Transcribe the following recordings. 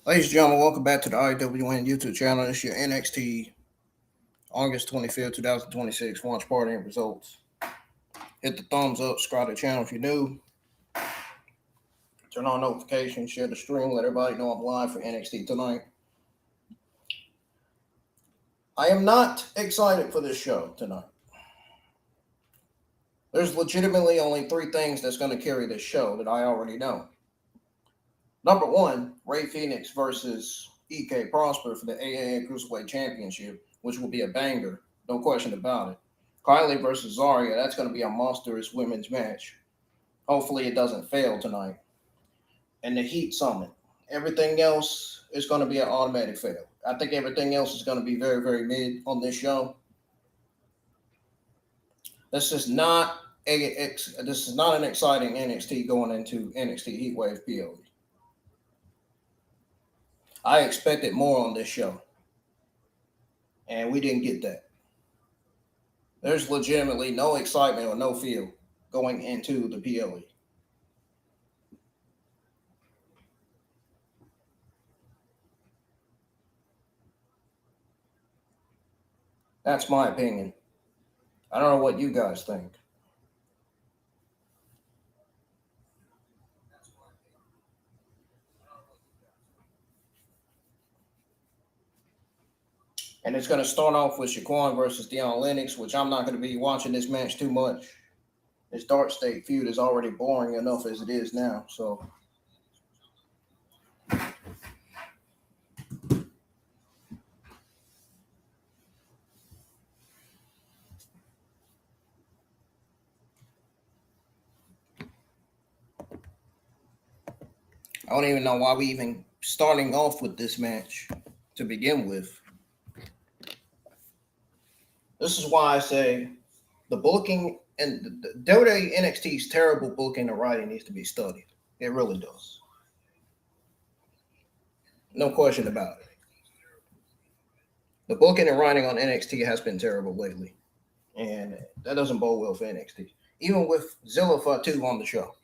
Ladies and gentlemen, welcome back to the IWN YouTube channel. This is your NXT August 25th, 2026 launch party and results. Hit the thumbs up, subscribe to the channel if you're new. Turn on notifications, share the stream, let everybody know I'm live for NXT tonight. I am not excited for this show tonight. There's legitimately only three things that's going to carry this show that I already know. Number one, Rey Fenix versus EK Prosper for the AAA Cruiserweight Championship, which will be a banger, no question about it. Kali versus Zaria, that's going to be a monstrous women's match. Hopefully it doesn't fail tonight. And the Heat Summit. Everything else is going to be an automatic fail. I think everything else is going to be very, very mid on this show. This is not an exciting NXT going into NXT Heatwave PLE. I expected more on this show, and we didn't get that. There's legitimately no excitement or no feel going into the PLE. That's my opinion. I don't know what you guys think. And it's going to start off with Saquon versus Dion Lennox, which I'm not going to be watching this match too much. This DarkState feud is already boring enough as it is now. So I don't even know why we even starting off with this match to begin with. This is why I say the booking and the WWE NXT's terrible booking and writing needs to be studied. It really does. No question about it. The booking and writing on NXT has been terrible lately. And that doesn't bode well for NXT. Even with Zilla Fatu on the show.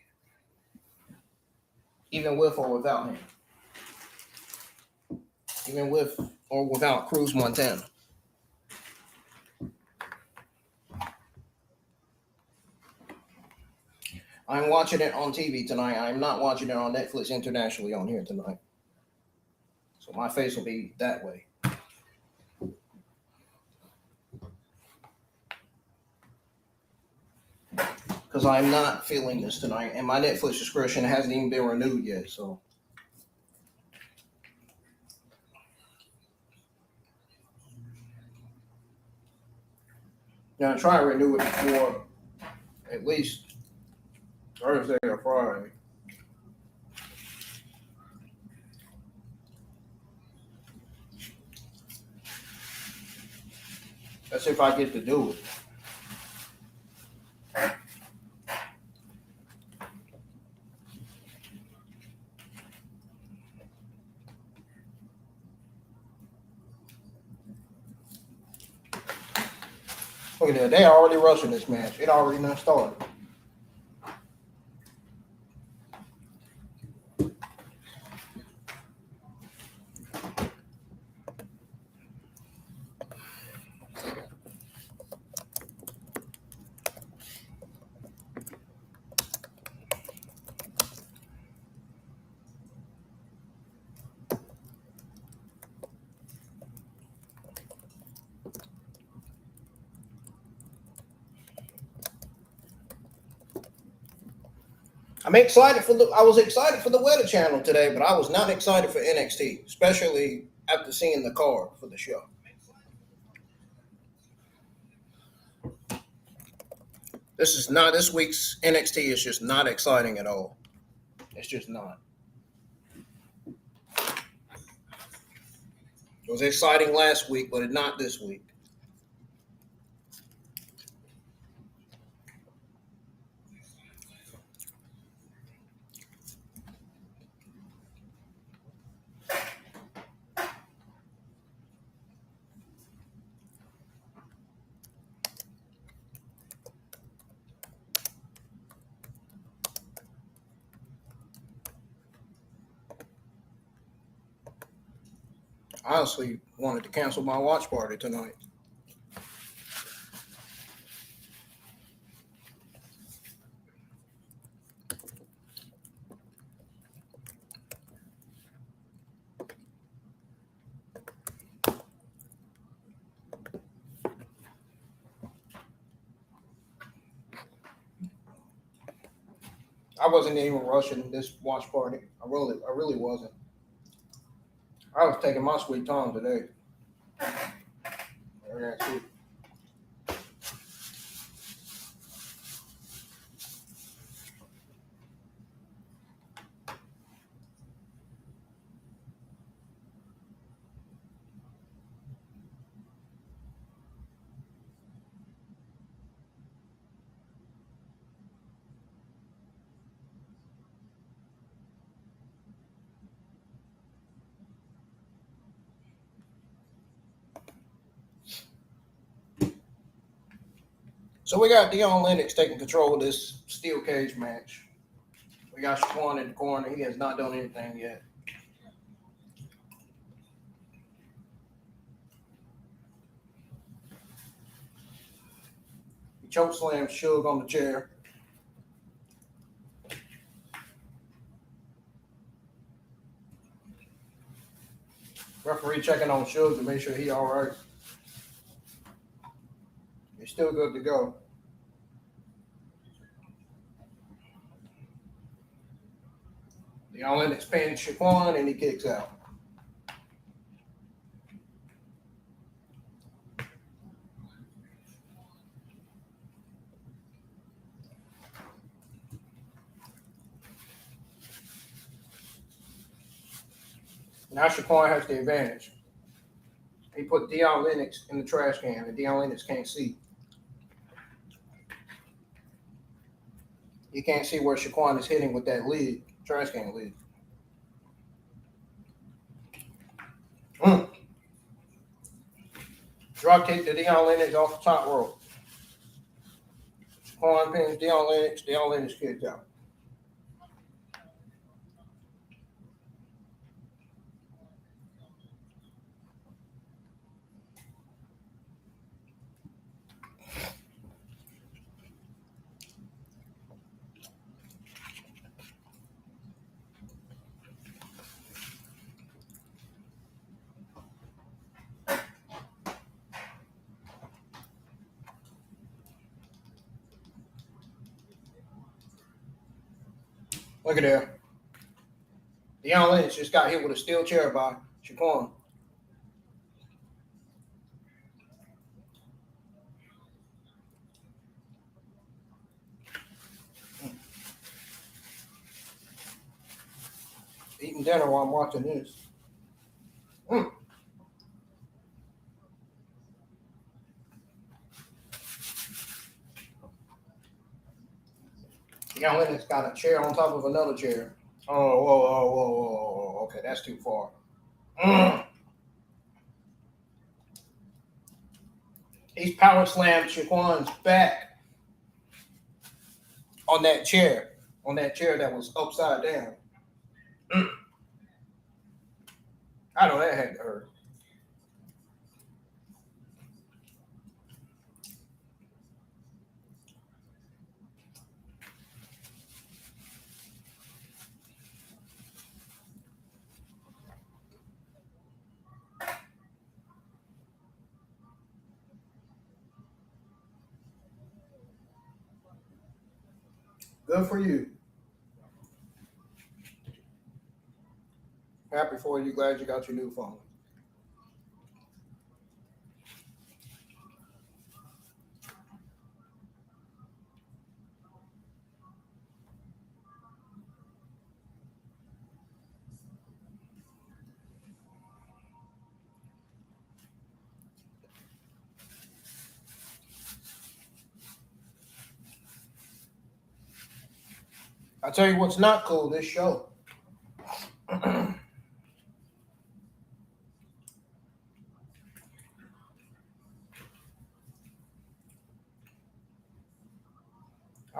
Even with or without him. Even with or without Cruz Montana. I'm watching it on TV tonight. I'm not watching it on Netflix internationally on here tonight. So my face will be that way. Because I'm not feeling this tonight. And my Netflix subscription hasn't even been renewed yet. So I'm going to try and renew it before at least Thursday or Friday. That's if I get to do it. Look at that. They already rushing this match. It already not started. I was excited for the Weather Channel today, but I was not excited for NXT, especially after seeing the card for the show. This week's NXT is just not exciting at all. It's just not. It was exciting last week, but not this week. I honestly wanted to cancel my watch party tonight. I wasn't even rushing this watch party. I really wasn't. I was taking my sweet time today. So we got Dion Lennox taking control of this steel cage match. We got Saquon in the corner. He has not done anything yet. He chokeslammed Shug on the chair. Referee checking on Shug to make sure he's all right. He's still good to go. Dion Lennox pins Saquon and he kicks out. Now Saquon has the advantage. He put Dion Lennox in the trash can, and Dion Lennox can't see. You can't see where Saquon is hitting with that lid, trash can lid. Drop kick to Dion Lennox off the top rope. Saquon pins Dion Lennox kicks out. Look at there. Dion Lennox just got hit with a steel chair by Saquon. eating dinner while I'm watching this. Dion Lennox got a chair on top of another chair. Oh, whoa. Okay, that's too far. He's power slammed Shaquan's back on that chair that was upside down. I know that had to hurt. Good for you. Happy for you. Glad you got your new phone. I'll tell you what's not cool, this show. I'm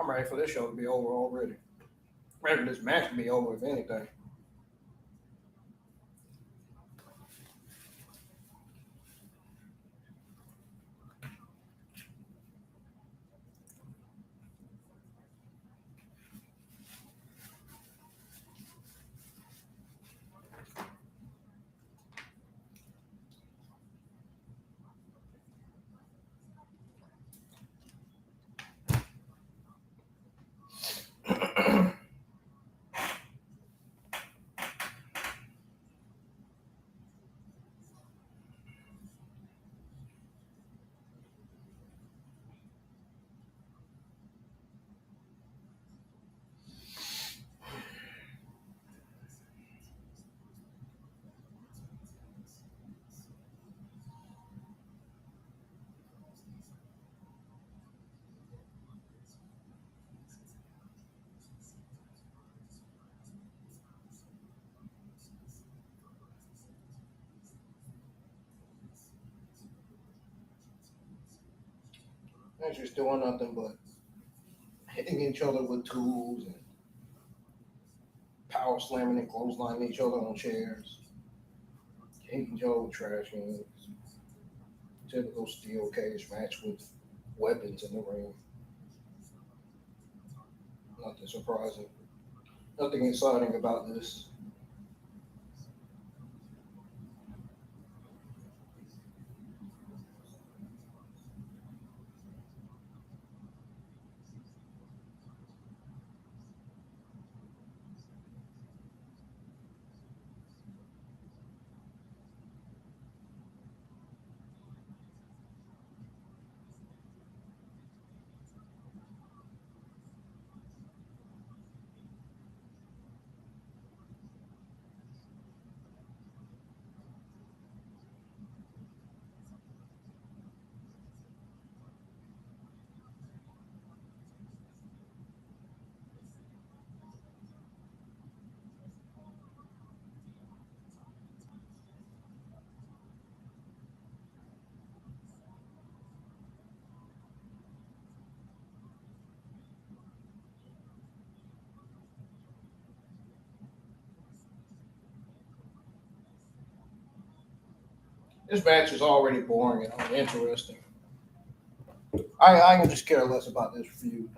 ready for this show to be over already. Ready for this match to be over, if anything. They're just doing nothing but hitting each other with tools and power slamming and clotheslining each other on chairs. Hitting each other with trash cans. Typical steel cage match with weapons in the ring. Nothing surprising. Nothing exciting about this. This match is already boring and uninteresting. I can just care less about this feud.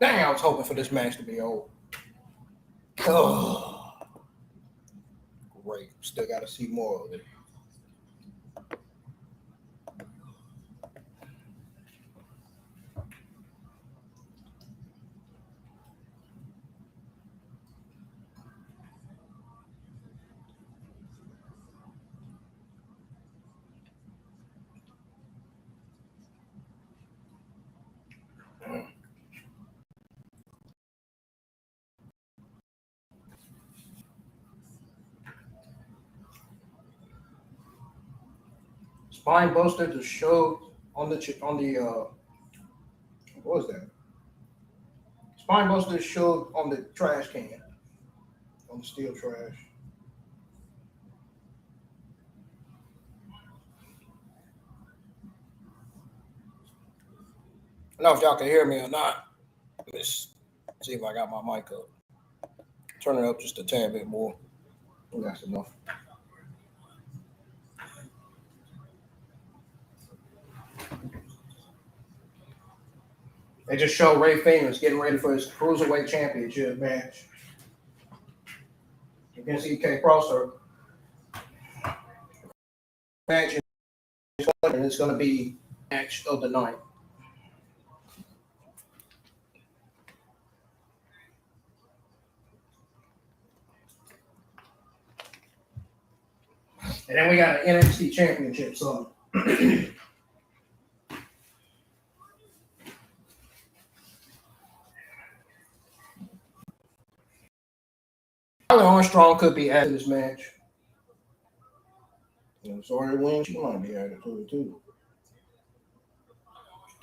Dang, I was hoping for this match to be over. Oh, great. Still got to see more of it. Spine Buster just showed on the what was that? Spine Buster showed on the trash can, on the steel trash. I don't know if y'all can hear me or not. Let's see if I got my mic up. Turn it up just a tad bit more. That's enough. They just showed Rey Fenix getting ready for his Cruiserweight Championship match against EK Prosser. Match, and it's going to be match of the night. And then we got an NXT Championship Summit. Kali Armstrong could be added to this match. Zaria and Wren, she might be added to it too.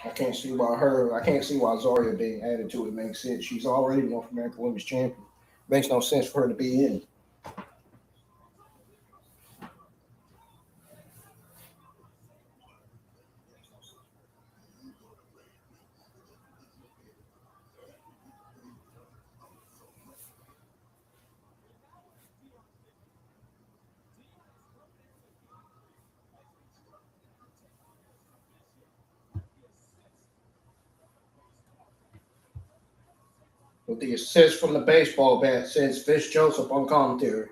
I can't see why Zaria being added to it makes sense. She's already North American Women's Champion. Makes no sense for her to be in. With the assist from the baseball bat, says Fish Joseph on commentary.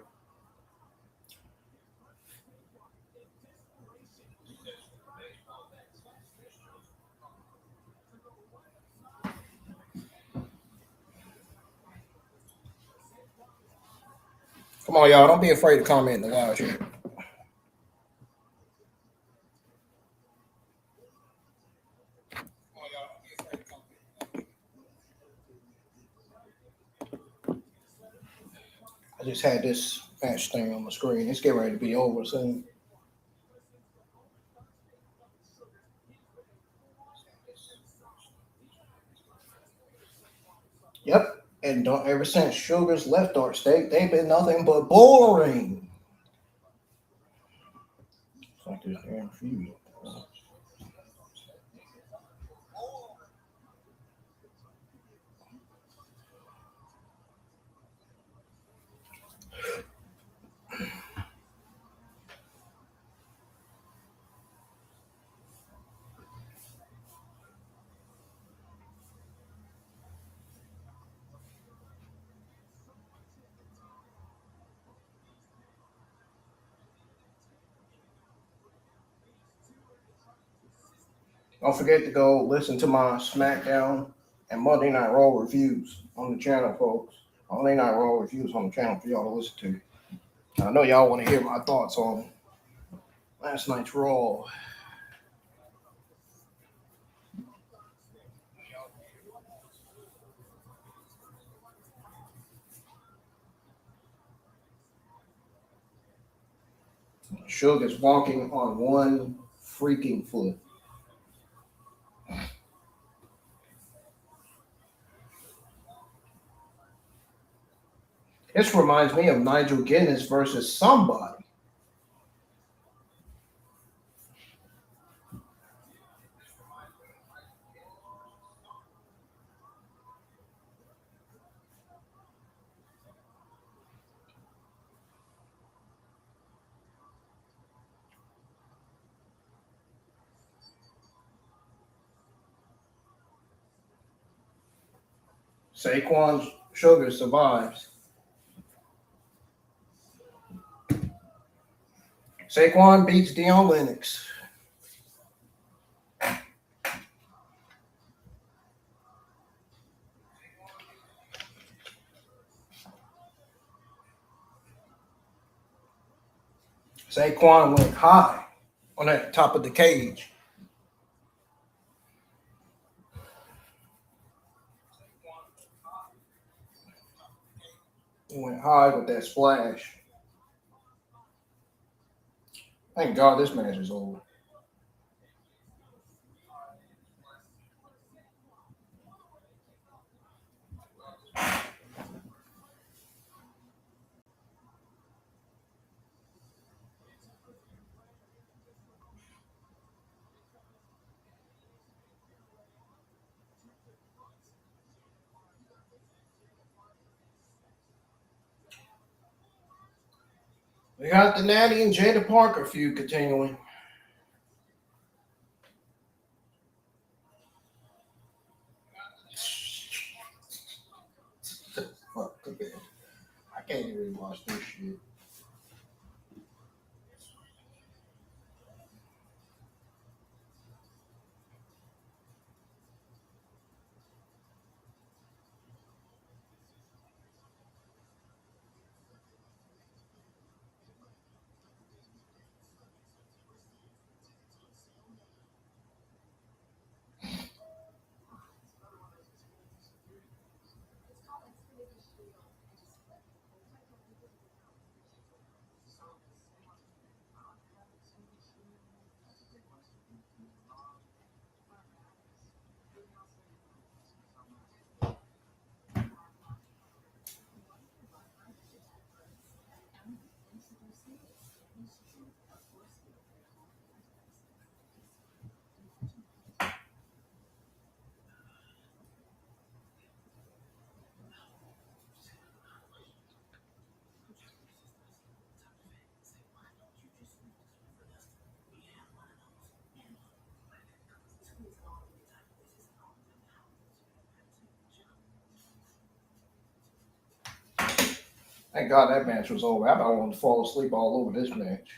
Come on, y'all. Don't be afraid to comment in the live chat. I just had this match thing on my screen. It's getting ready to be over soon. Yep. And ever since Shugars left DarkState, they've been nothing but boring. It's like this damn feud. Don't forget to go listen to my SmackDown and Monday Night Raw reviews on the channel, folks. Monday Night Raw reviews on the channel for y'all to listen to. I know y'all want to hear my thoughts on last night's Raw. Suge is walking on one freaking foot. This reminds me of Nigel Guinness versus somebody. Saquon Shugars survives. Saquon beats Dion Lennox. Saquon went high on that top of the cage. He went high with that splash. Thank God this match is over. We got the Natty and Jada Parker feud continuing. Fuck, I can't even watch this shit. Thank God that match was over. I about wanted to fall asleep all over this match.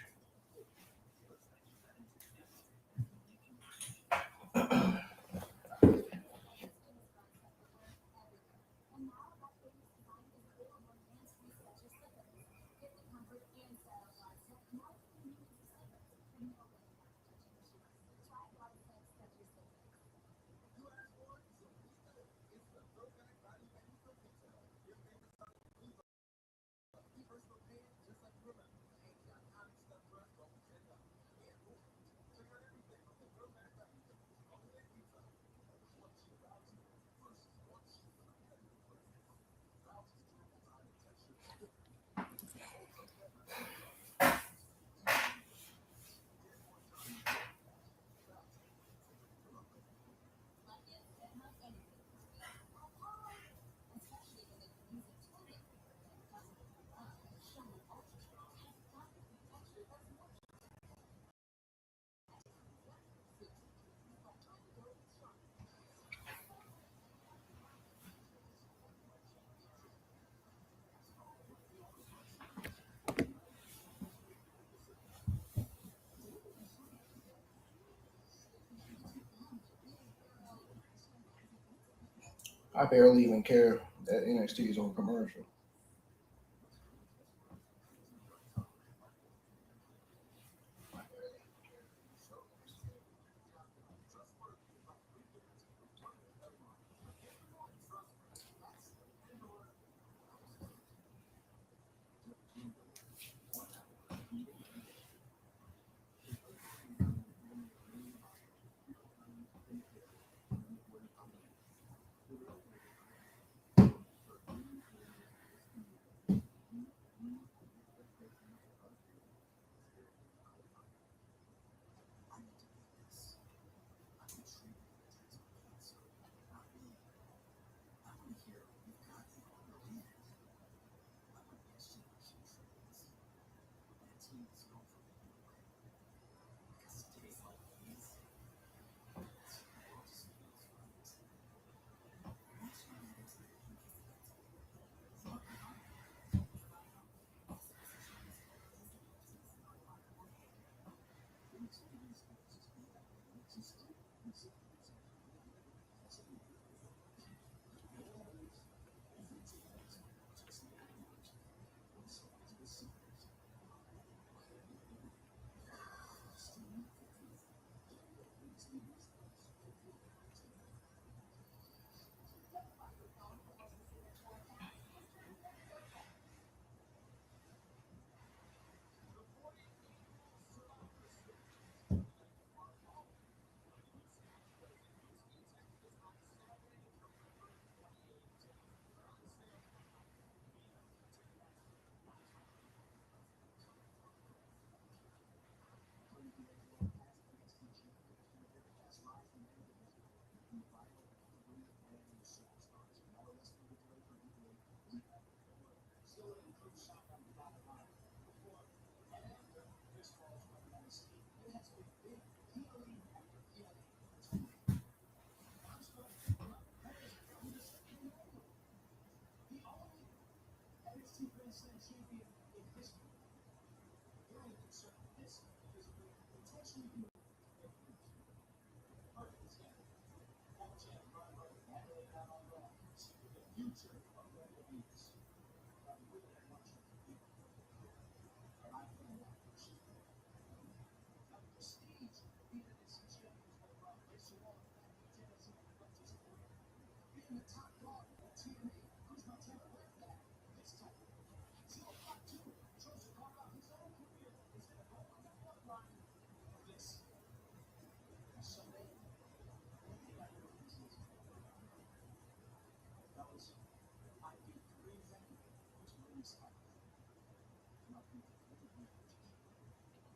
I barely even care that NXT is on commercial.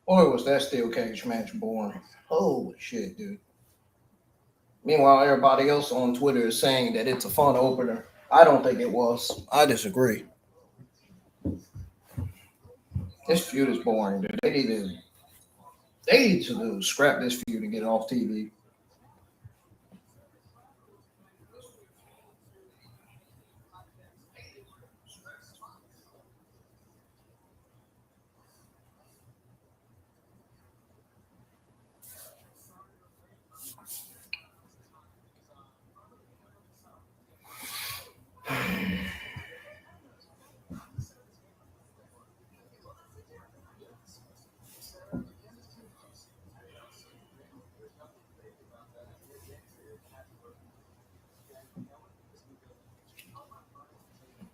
Boy, was that steel cage match boring. Holy shit, dude. Meanwhile, everybody else on Twitter is saying that it's a fun opener. I don't think it was. I disagree. This feud is boring, dude. They need to scrap this feud and get it off TV.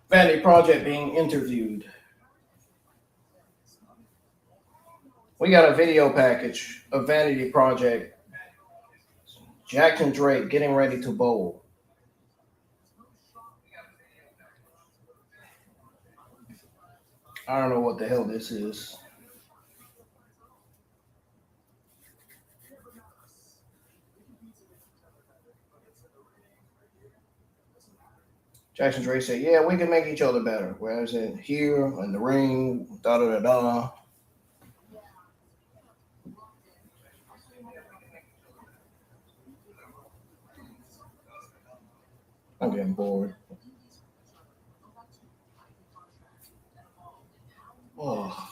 Vanity Project being interviewed. We got a video package of Vanity Project. Jackson Drake getting ready to bowl. I don't know what the hell this is. Jackson Drake said, "Yeah, we can make each other better. Whereas in here in the ring, da da da da." I'm getting bored. Oh.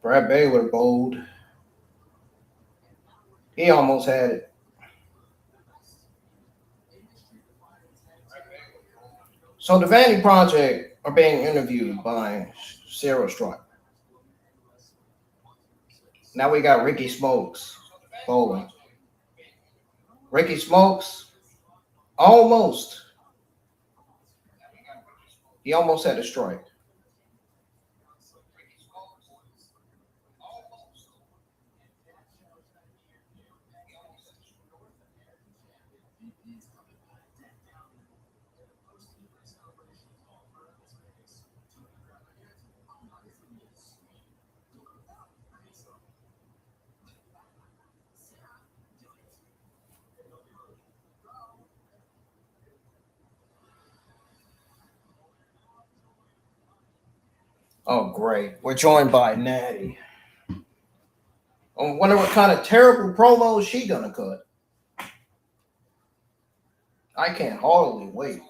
Brad Baylor bowled. He almost had it. So the Vanity Project are being interviewed by Sarah Stripe. Now we got Ricky Smokes bowling. Ricky Smokes almost. He almost had a strike. Oh, great. We're joined by Natty. I wonder what kind of terrible promo is she gonna cut. I can't hardly wait.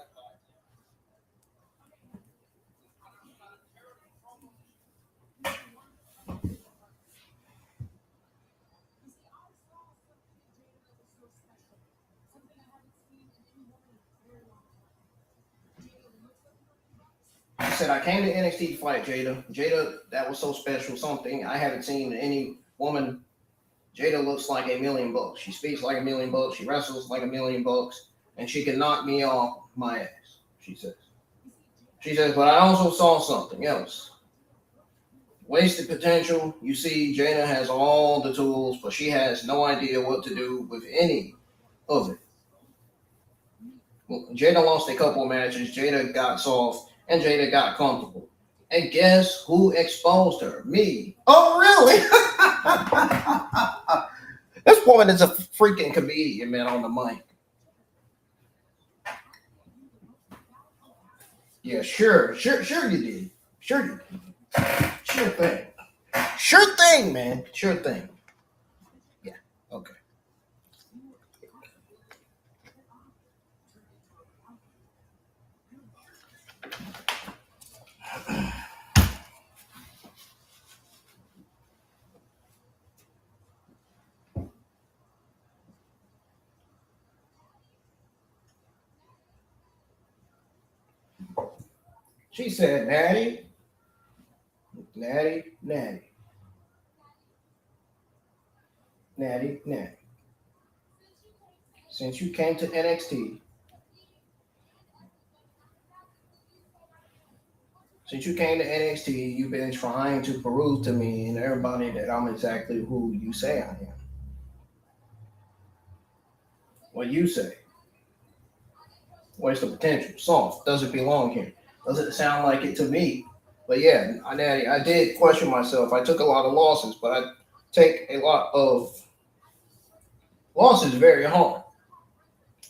I said I came to NXT to fight Jada. Jada, that was so special. Something I haven't seen any woman. Jada looks like $1,000,000. She speaks like $1,000,000. She wrestles like $1,000,000, and she can knock me off my ass. She says. She says, but I also saw something else. Wasted potential. You see, Jada has all the tools, but she has no idea what to do with any of it. Well, Jada lost a couple of matches. Jada got soft, and Jada got comfortable. And guess who exposed her? Me. Oh, really? This woman is a freaking comedian, man, on the mic. Yeah, sure you did. Sure you did. Sure thing. Sure thing, man. Sure thing. Yeah, okay. She said, Natty, Natty, Natty, Natty, Natty. Since you came to NXT, you've been trying to prove to me and everybody that I'm exactly who you say I am. What you say? Where's the potential? Soft. Does it belong here? Does it sound like it to me? But yeah, Natty, I did question myself. I took a lot of losses, but I take a lot of losses very hard.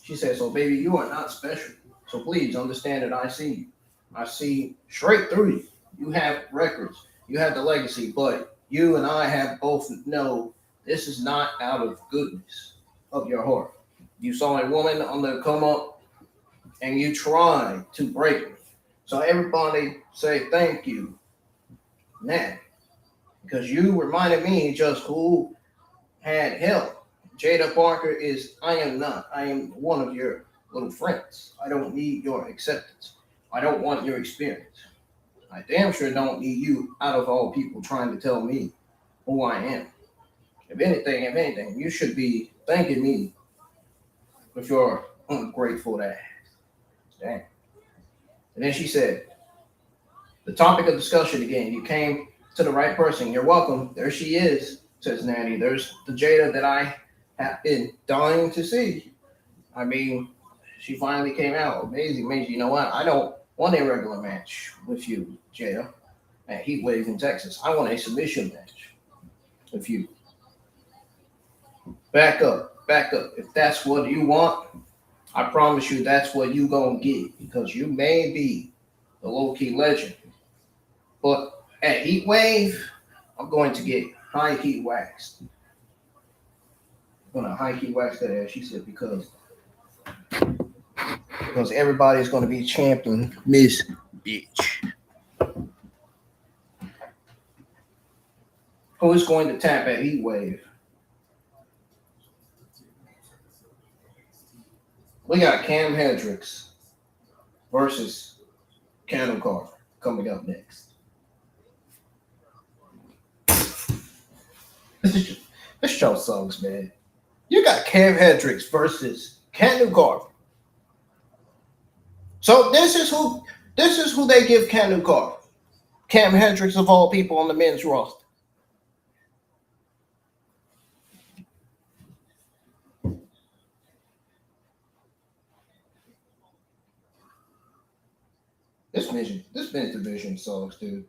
She said, so baby, you are not special. So please understand that I see you. I see straight through you. You have records. You have the legacy, but you and I have both know this is not out of goodness of your heart. You saw a woman on the come up and you tried to break me. So everybody say thank you, Nat, because you reminded me just who had help. Jada Parker I am one of your little friends. I don't need your acceptance. I don't want your experience. I damn sure don't need you out of all people trying to tell me who I am. If anything, you should be thanking me with your ungrateful ass. Damn. And then she said, the topic of discussion again, you came to the right person. You're welcome. There she is, says Natty. There's the Jada that I have been dying to see. I mean, she finally came out. Amazing. You know what? I don't want a regular match with you, Jada, at Heatwave in Texas. I want a submission match with you. Back up. If that's what you want, I promise you that's what you gonna get, because you may be the low-key legend. But at Heatwave, I'm going to get high heat waxed. I'm gonna high heat wax that ass. She said because everybody's gonna be championing Miss Bitch. Who is going to tap at Heatwave? We got Cam Hendricks versus Candle Carter coming up next. This show sucks, man. You got Cam Hendricks versus Candle Carter. So this is who they give Candle Carter. Cam Hendricks of all people on the men's roster. This men's division sucks, dude.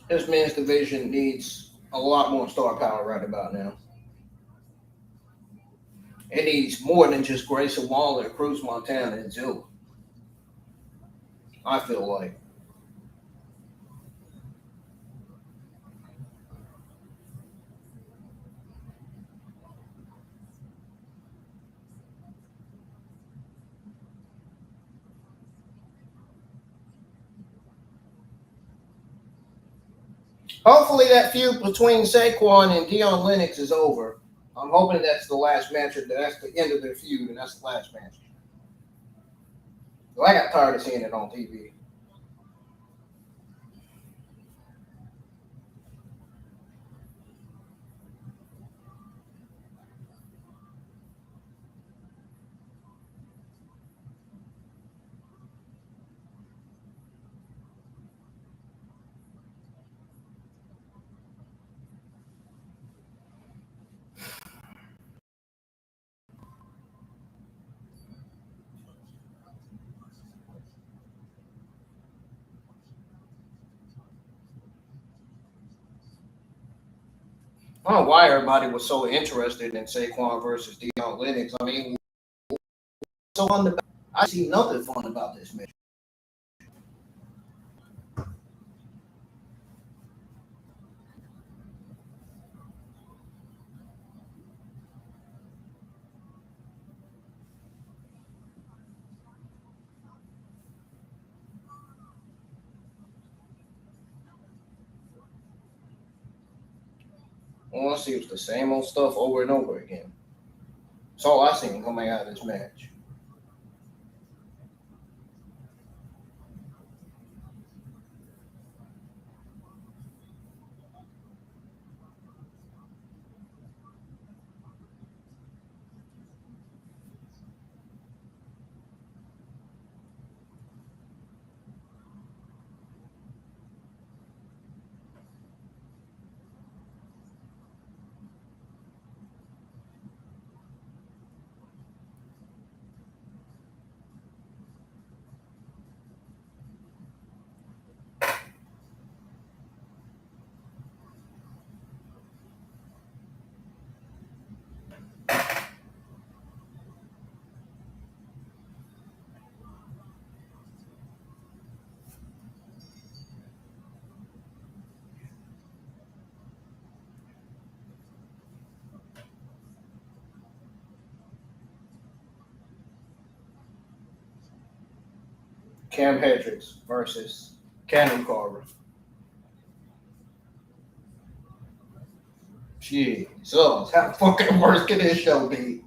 This men's division needs a lot more star power right about now. It needs more than just Grayson Waller, Cruz Montana, and Zilla. I feel like. Hopefully that feud between Saquon and Dion Lennox is over. I'm hoping that's the last match, or that's the end of their feud, and that's the last match. Well, I got tired of seeing it on TV. I don't know why everybody was so interested in Saquon versus Dion Lennox. I mean, so I see nothing fun about this match. All I see was the same old stuff over and over again. That's all I seen coming out of this match. Cam Hendricks versus Cannon Carver. Gee, so how fucking worse can this show be?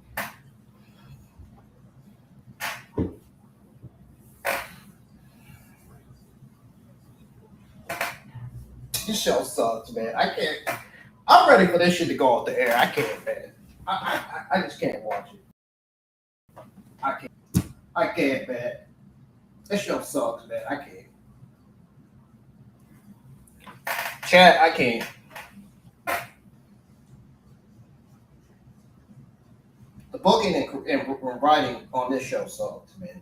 This show sucks, man. I can't. I'm ready for this shit to go off the air. I can't, man. I just can't watch it. I can't, man. This show sucks, man. I can't. Chat, I can't. The booking and writing on this show sucks, man.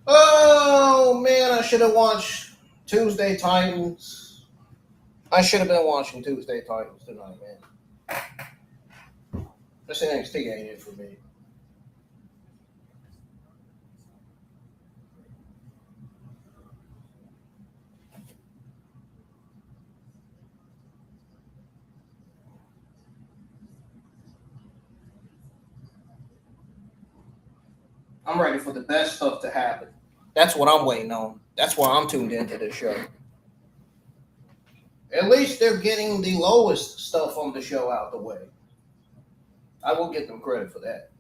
Oh man, I should have watched Tuesday Titans. I should have been watching Tuesday Titans tonight, man. This NXT ain't it for me. I'm ready for the best stuff to happen. That's what I'm waiting on. That's why I'm tuned into this show. At least they're getting the lowest stuff on the show out the way. I will give them credit for that.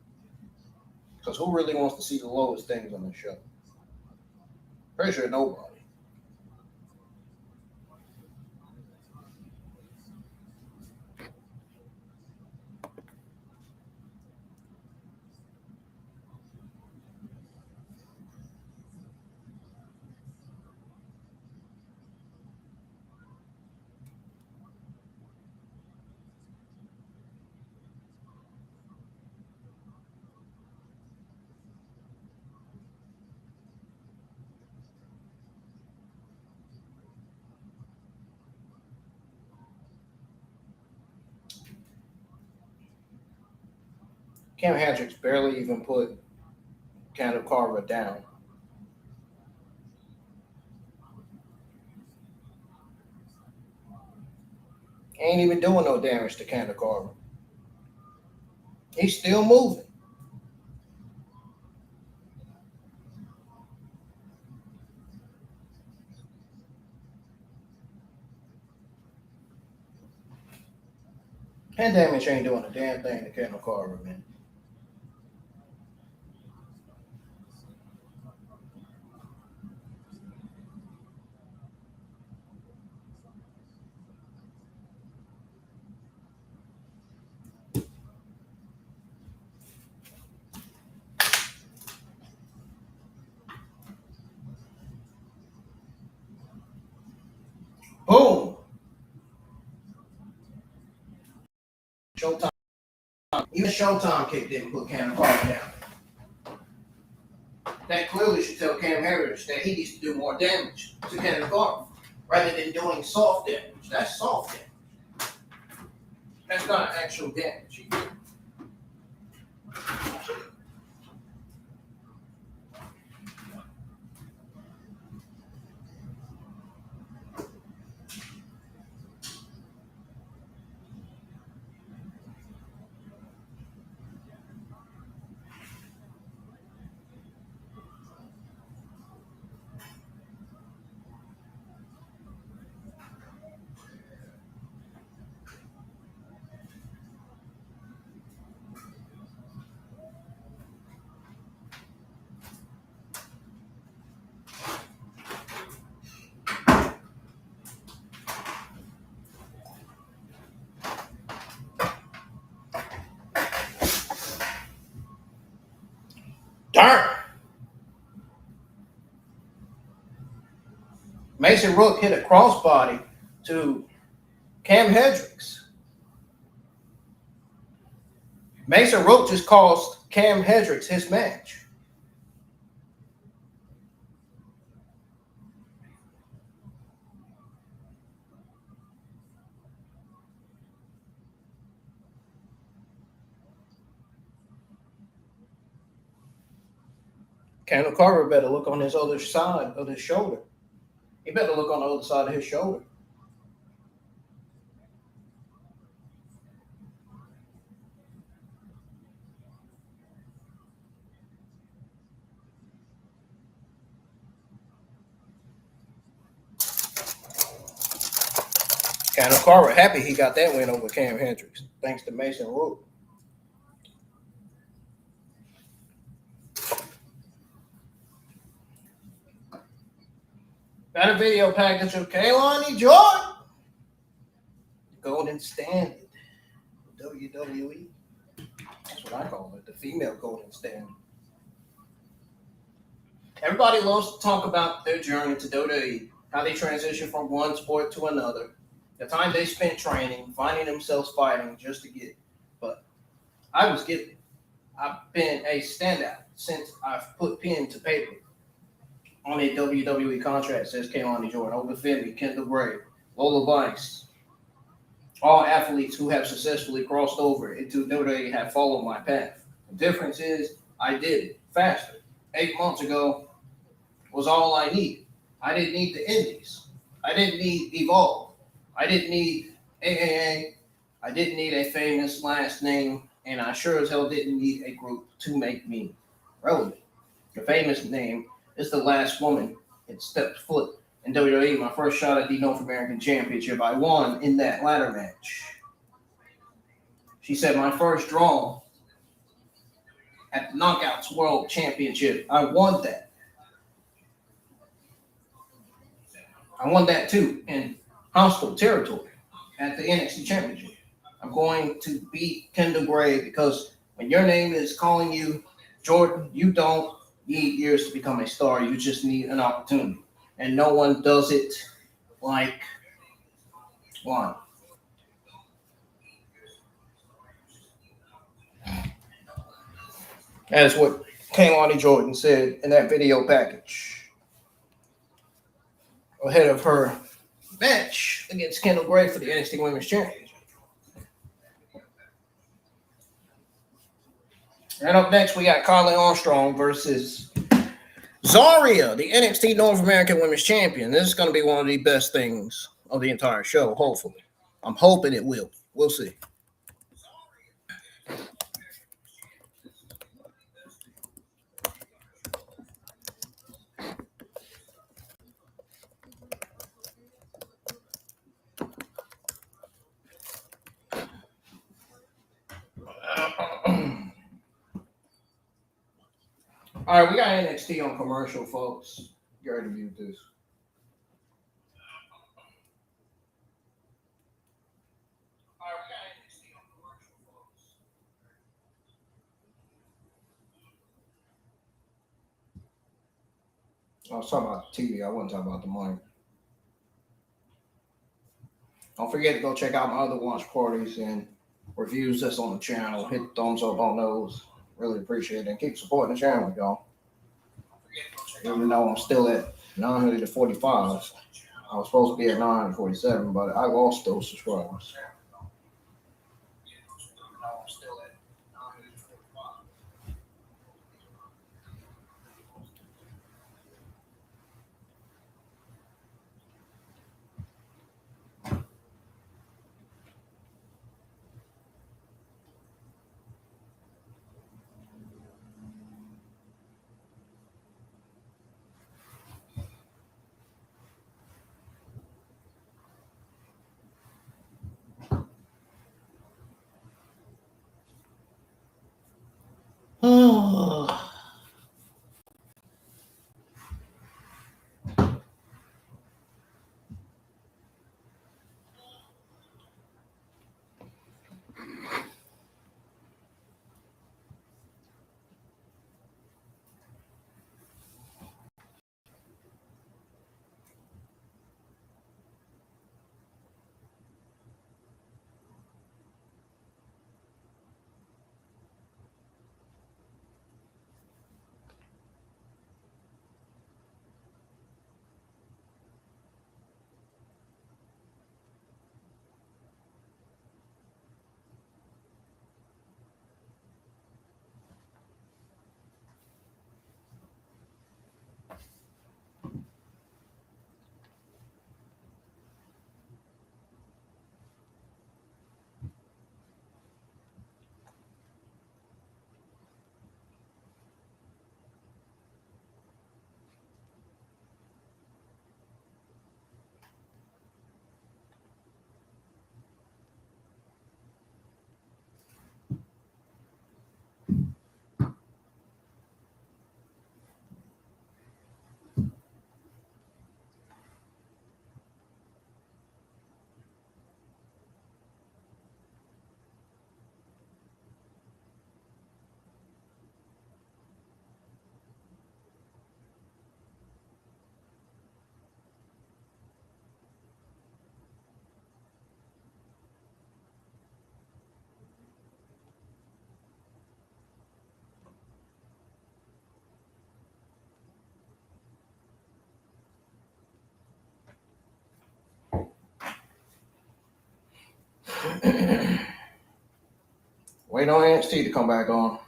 Because who really wants to see the lowest things on the show? Pretty sure nobody. Cam Hendricks barely even put Cannon Carver down. Ain't even doing no damage to Cannon Carver. He's still moving. Hand damage ain't doing a damn thing to Cannon Carver, man. Boom. Showtime. Even Showtime kick didn't put Cam Carver down. That clearly should tell Cam Hendricks that he needs to do more damage to Cam Carver rather than doing soft damage. That's soft damage. That's not actual damage. Darn. Mason Rook hit a crossbody to Cam Hendricks. Mason Rook just cost Cam Hendricks his match. Cam Carver better look on his other side of his shoulder. He better look on the other side of his shoulder. Cam Carver happy he got that win over Cam Hendricks, thanks to Mason Rook. Got a video package of Kelani Jordan, Golden Standard, WWE. That's what I call it, the female Golden Standard. Everybody loves to talk about their journey to WWE, how they transition from one sport to another, the time they spent training, finding themselves fighting just to get it. But I was getting it. I've been a standout since I've put pen to paper on a WWE contract, says Kelani Jordan, over Finley, Kendall Gray, Lola Vice. All athletes who have successfully crossed over into WWE have followed my path. The difference is I did it faster. 8 months ago was all I needed. I didn't need the Indies. I didn't need Evolve. I didn't need AAA. I didn't need a famous last name. And I sure as hell didn't need a group to make me relevant. The famous name is the last woman that stepped foot in WWE. My first shot at the North American Championship. I won in that ladder match. She said my first draw at the Knockouts World Championship. I won that. I won that too in hostile territory at the NXT Championship. I'm going to beat Kendall Gray because when your name is calling you Jordan, you don't need years to become a star. You just need an opportunity. And no one does it like one. That is what Kelani Jordan said in that video package ahead of her match against Kendall Gray for the NXT Women's Championship. And up next, we got Kali Armstrong versus Zaria, the NXT North American Women's Champion. This is going to be one of the best things of the entire show, hopefully. I'm hoping it will. We'll see. All right, we got NXT on commercial, folks. You already viewed this. I was talking about the TV. I wasn't talking about the money. Don't forget to go check out my other watch parties and reviews that's on the channel. Hit the thumbs up on those. Really appreciate it. And keep supporting the channel, y'all. Even though I'm still at 945. I was supposed to be at 947, but I lost those subscribers. Wait on NXT to come back on.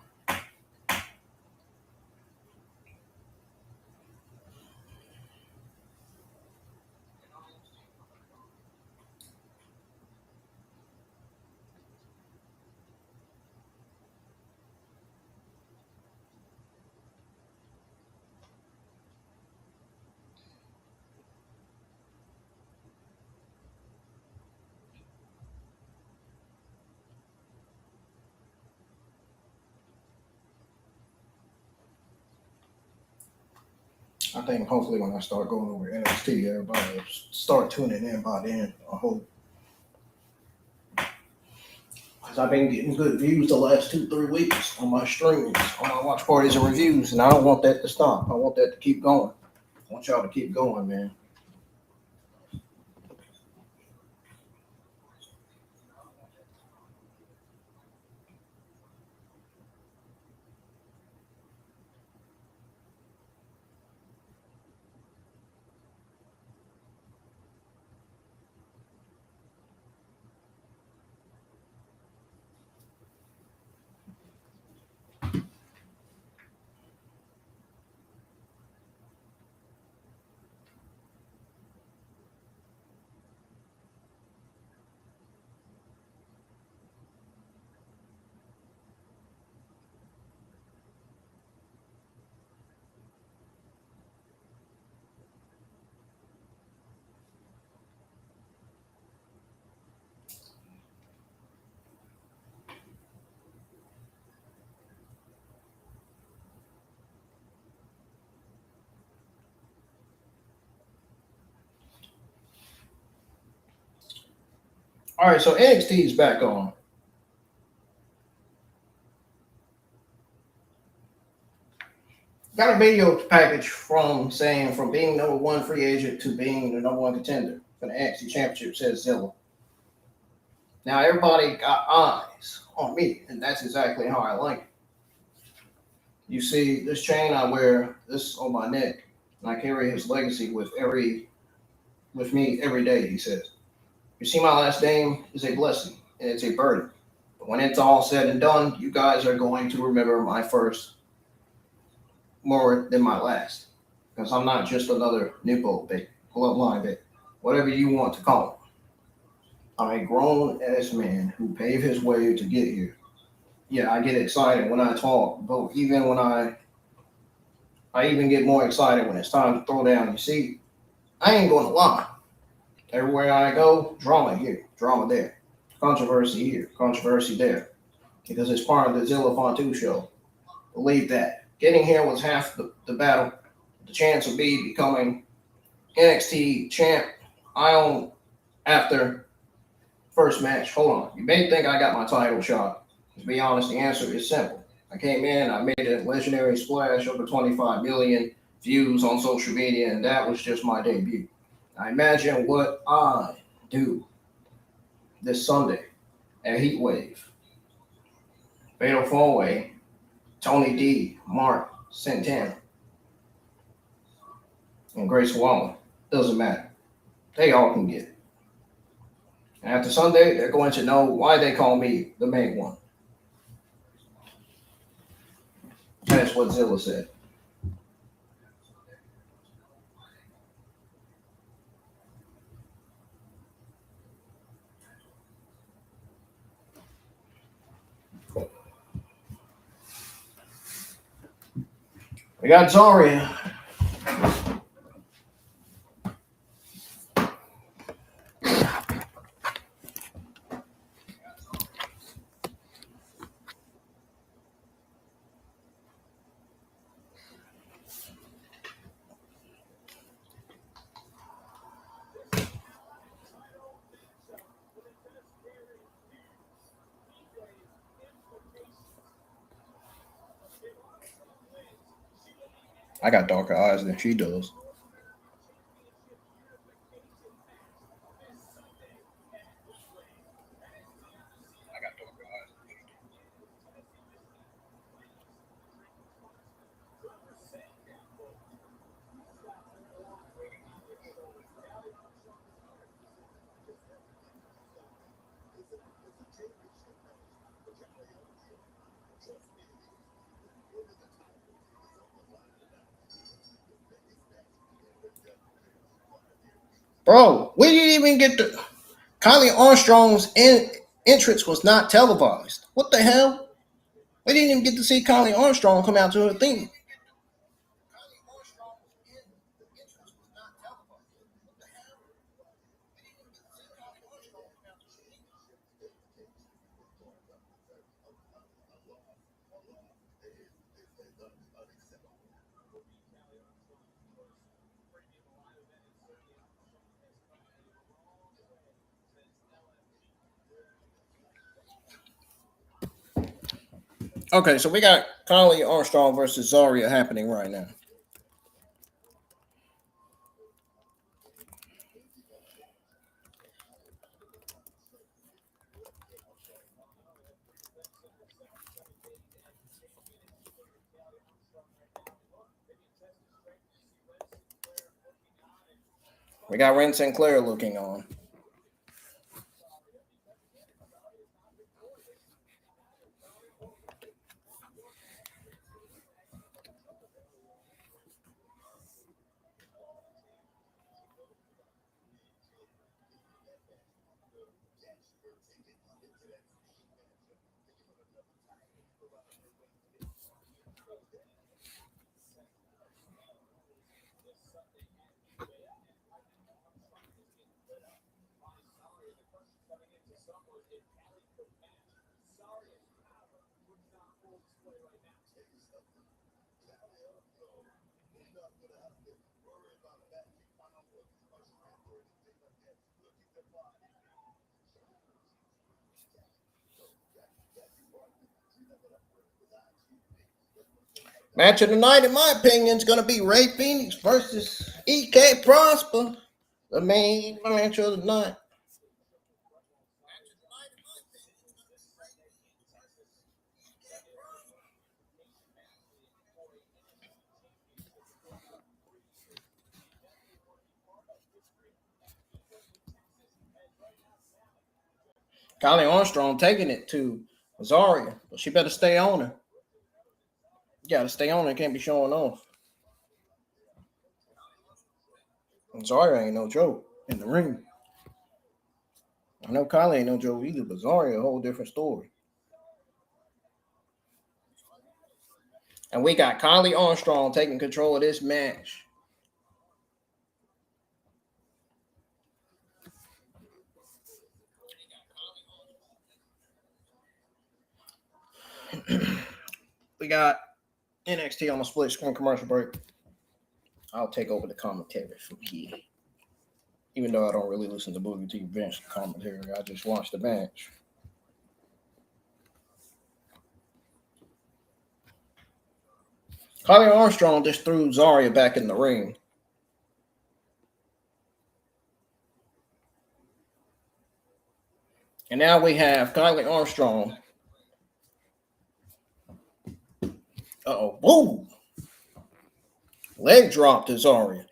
I think hopefully when I start going over NXT, everybody will start tuning in by then. I hope. Because I've been getting good views the last 2-3 weeks on my streams, on my watch parties and reviews, and I don't want that to stop. I want that to keep going. I want y'all to keep going, man. All right, so NXT is back on. Got a video package from being number one free agent to being the number one contender for the NXT Championship, says Zilla. Now everybody got eyes on me, and that's exactly how I like it. You see, this chain I wear, this on my neck, and I carry his legacy with me every day, he says. You see, my last name is a blessing, and it's a burden. But when it's all said and done, you guys are going to remember my first more than my last. Because I'm not just another nipple bit, bloodline bit, whatever you want to call it. I'm a grown-ass man who paved his way to get here. Yeah, I get excited when I talk, but even when I even get more excited when it's time to throw down. You see, I ain't going to lie. Everywhere I go, drama here, drama there. Controversy here, controversy there. Because it's part of the Zilla Fatu show. Believe that. Getting here was half the battle. The chance of me becoming NXT champ, I own after first match. Hold on. You may think I got my title shot. To be honest, the answer is simple. I came in, I made a legendary splash, over 25 million views on social media, and that was just my debut. I imagine what I do this Sunday at Heatwave. Fatal 4-Way, Tony D, Mark, Santana, and Grace Waller. Doesn't matter. They all can get it. And after Sunday, they're going to know why they call me the main one. That's what Zilla said. We got Zaria. I got darker eyes than she does. Bro, we didn't even get the Kali Armstrong's entrance was not televised. What the hell? We didn't even get to see Kali Armstrong come out to her theme. Okay, so we got Kali Armstrong versus Zaria happening right now. We got Wren Sinclair looking on. Match of the night, in my opinion, is going to be Rey Fenix versus EK Prosper. The main match of the night. Kali Armstrong taking it to Zaria, but she better stay on her. You gotta stay on her, can't be showing off. And Zaria ain't no joke in the ring. I know Kali ain't no joke either, but Zaria a whole different story. And we got Kali Armstrong taking control of this match. We got NXT on a split screen commercial break. I'll take over the commentary from here. Even though I don't really listen to Boogie T Vince commentary, I just watched the match. Kali Armstrong just threw Zaria back in the ring. And now we have Kali Armstrong. Uh-oh. Whoa! Leg drop to Zaria.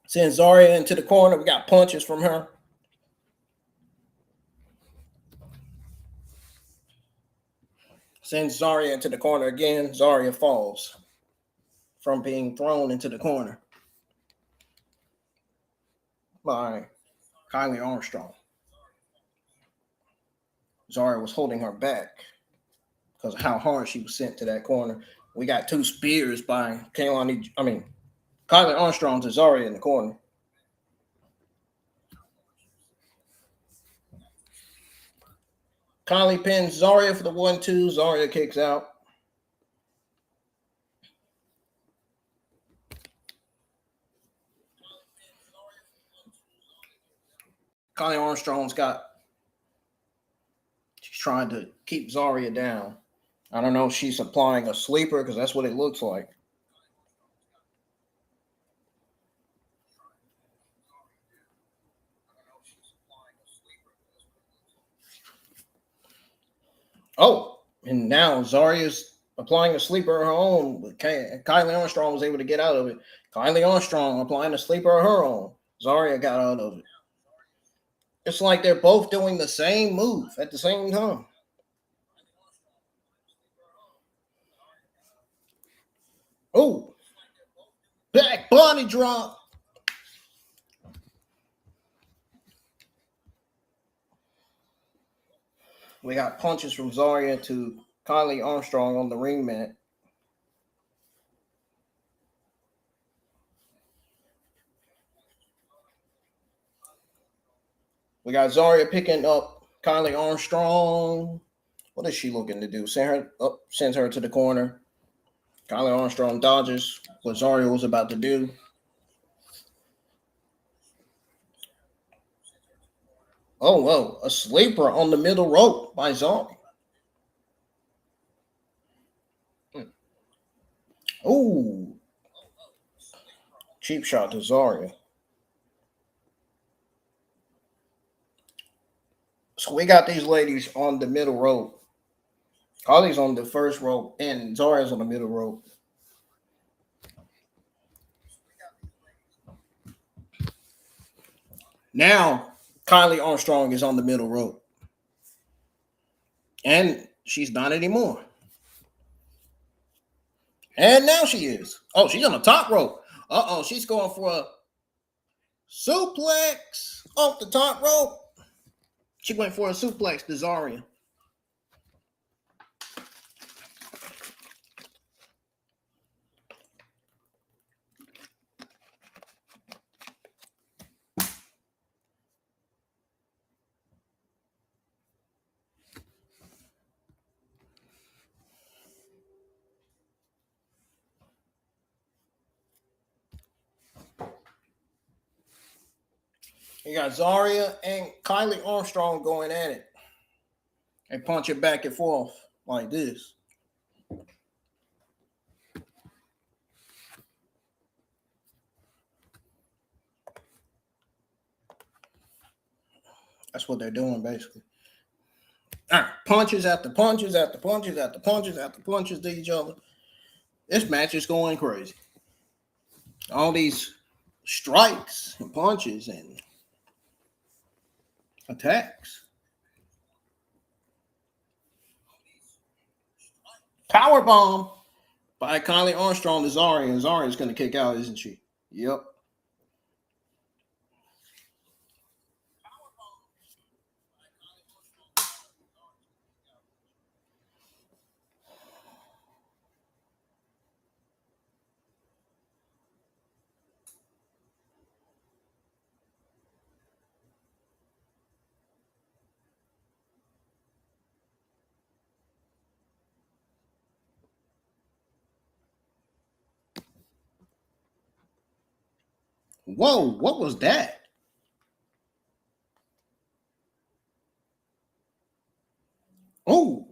Send Zaria into the corner. We got punches from her. Sends Zaria into the corner again. Zaria falls from being thrown into the corner by Kali Armstrong. Zaria was holding her back because of how hard she was sent to that corner. We got two spears by Kali Armstrong to Zaria in the corner. Kali pins Zaria for the 1-2. Zaria kicks out. Kali Armstrong's she's trying to keep Zaria down. I don't know if she's applying a sleeper because that's what it looks like. Oh, and now Zaria's applying a sleeper of her own. But Kali Armstrong was able to get out of it. Kali Armstrong applying a sleeper of her own. Zaria got out of it. It's like they're both doing the same move at the same time. Oh, back body drop. We got punches from Zaria to Kali Armstrong on the ring mat. We got Zaria picking up Kali Armstrong. What is she looking to do? Sends her to the corner. Kali Armstrong dodges what Zaria was about to do. Oh, whoa. A sleeper on the middle rope by Zaria. Ooh. Cheap shot to Zaria. So we got these ladies on the middle rope. Kali's on the first rope and Zaria's on the middle rope. Now, Kali Armstrong is on the middle rope. And she's not anymore. And now she is. Oh, she's on the top rope. Uh-oh, she's going for a suplex off the top rope. She went for a suplex to Zaria. You got Zaria and Kali Armstrong going at it. They punch it back and forth like this. That's what they're doing, basically. Punches after punches after punches after punches after punches to each other. This match is going crazy. All these strikes and punches and attacks. Power bomb by Kali Armstrong to Zaria, and Zaria is going to kick out, isn't she? Yep. Whoa, what was that? Oh,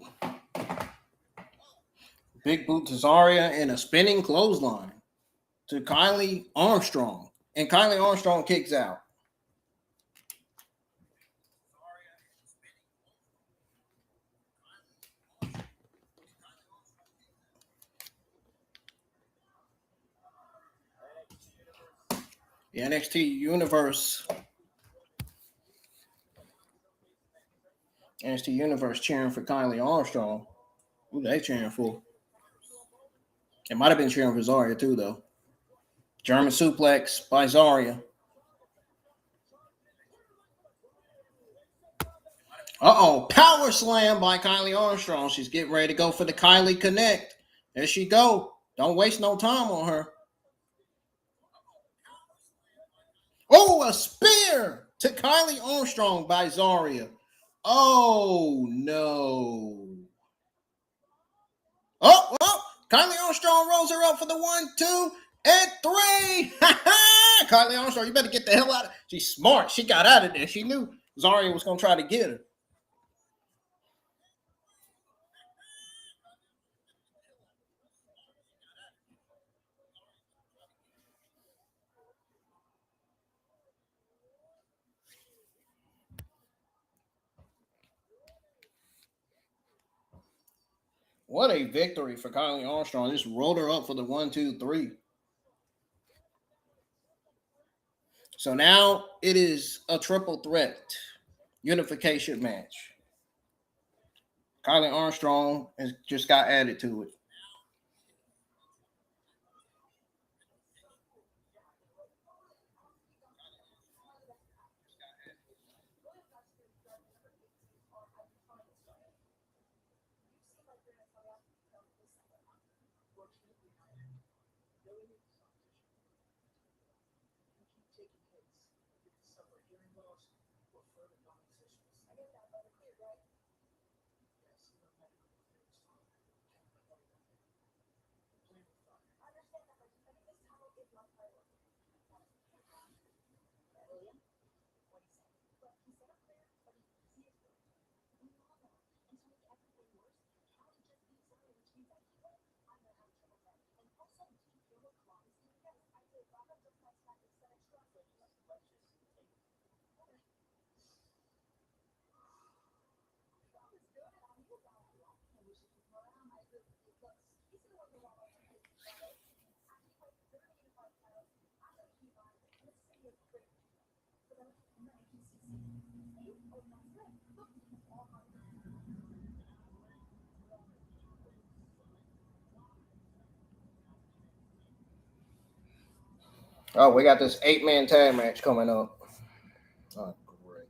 big boot to Zaria and a spinning clothesline to Kali Armstrong. And Kali Armstrong kicks out. The NXT Universe. NXT Universe cheering for Kali Armstrong. Who they cheering for? It might have been cheering for Zaria too, though. German suplex by Zaria. Uh-oh, power slam by Kali Armstrong. She's getting ready to go for the Kylie Connect. There she go. Don't waste no time on her. Oh, a spear to Kali Armstrong by Zaria. Oh, no. Oh, Kali Armstrong rolls her up for the 1, 2, and 3. Kali Armstrong, you better get the hell out of it. She's smart. She got out of there. She knew Zaria was going to try to get her. What a victory for Kali Armstrong. Just rolled her up for the 1, 2, 3. So now it is a triple threat unification match. Kali Armstrong has just got added to it. Oh, we got this 8-man tag match coming up. Oh, great.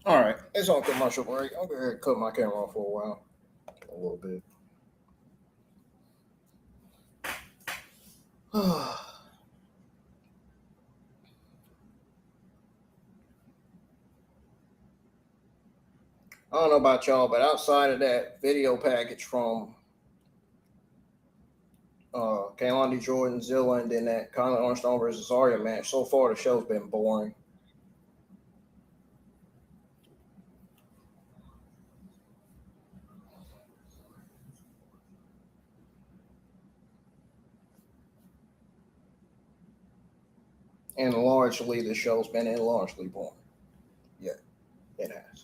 All right, it's on commercial break. I'm going to cut my camera off for a while, a little bit. I don't know about y'all, but outside of that video package from Kelani Jordan, Zilla, and then that Kali Armstrong versus Zaria match, so far the show's been boring. And largely, the show's been largely boring. Yeah, it has.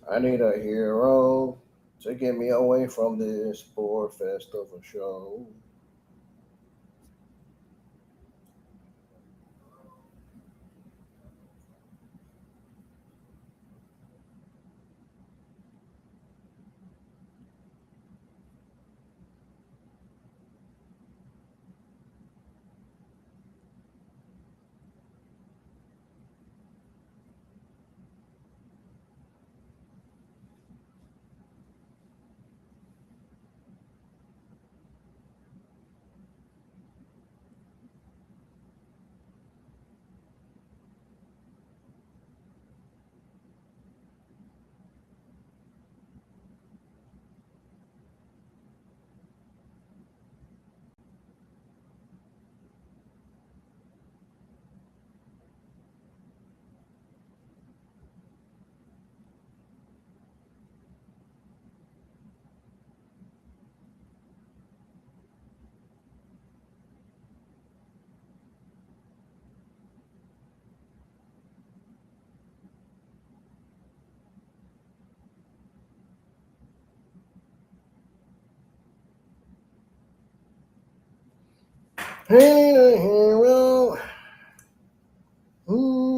I need a hero to get me away from this poor festival show. I need a hero. Ooh.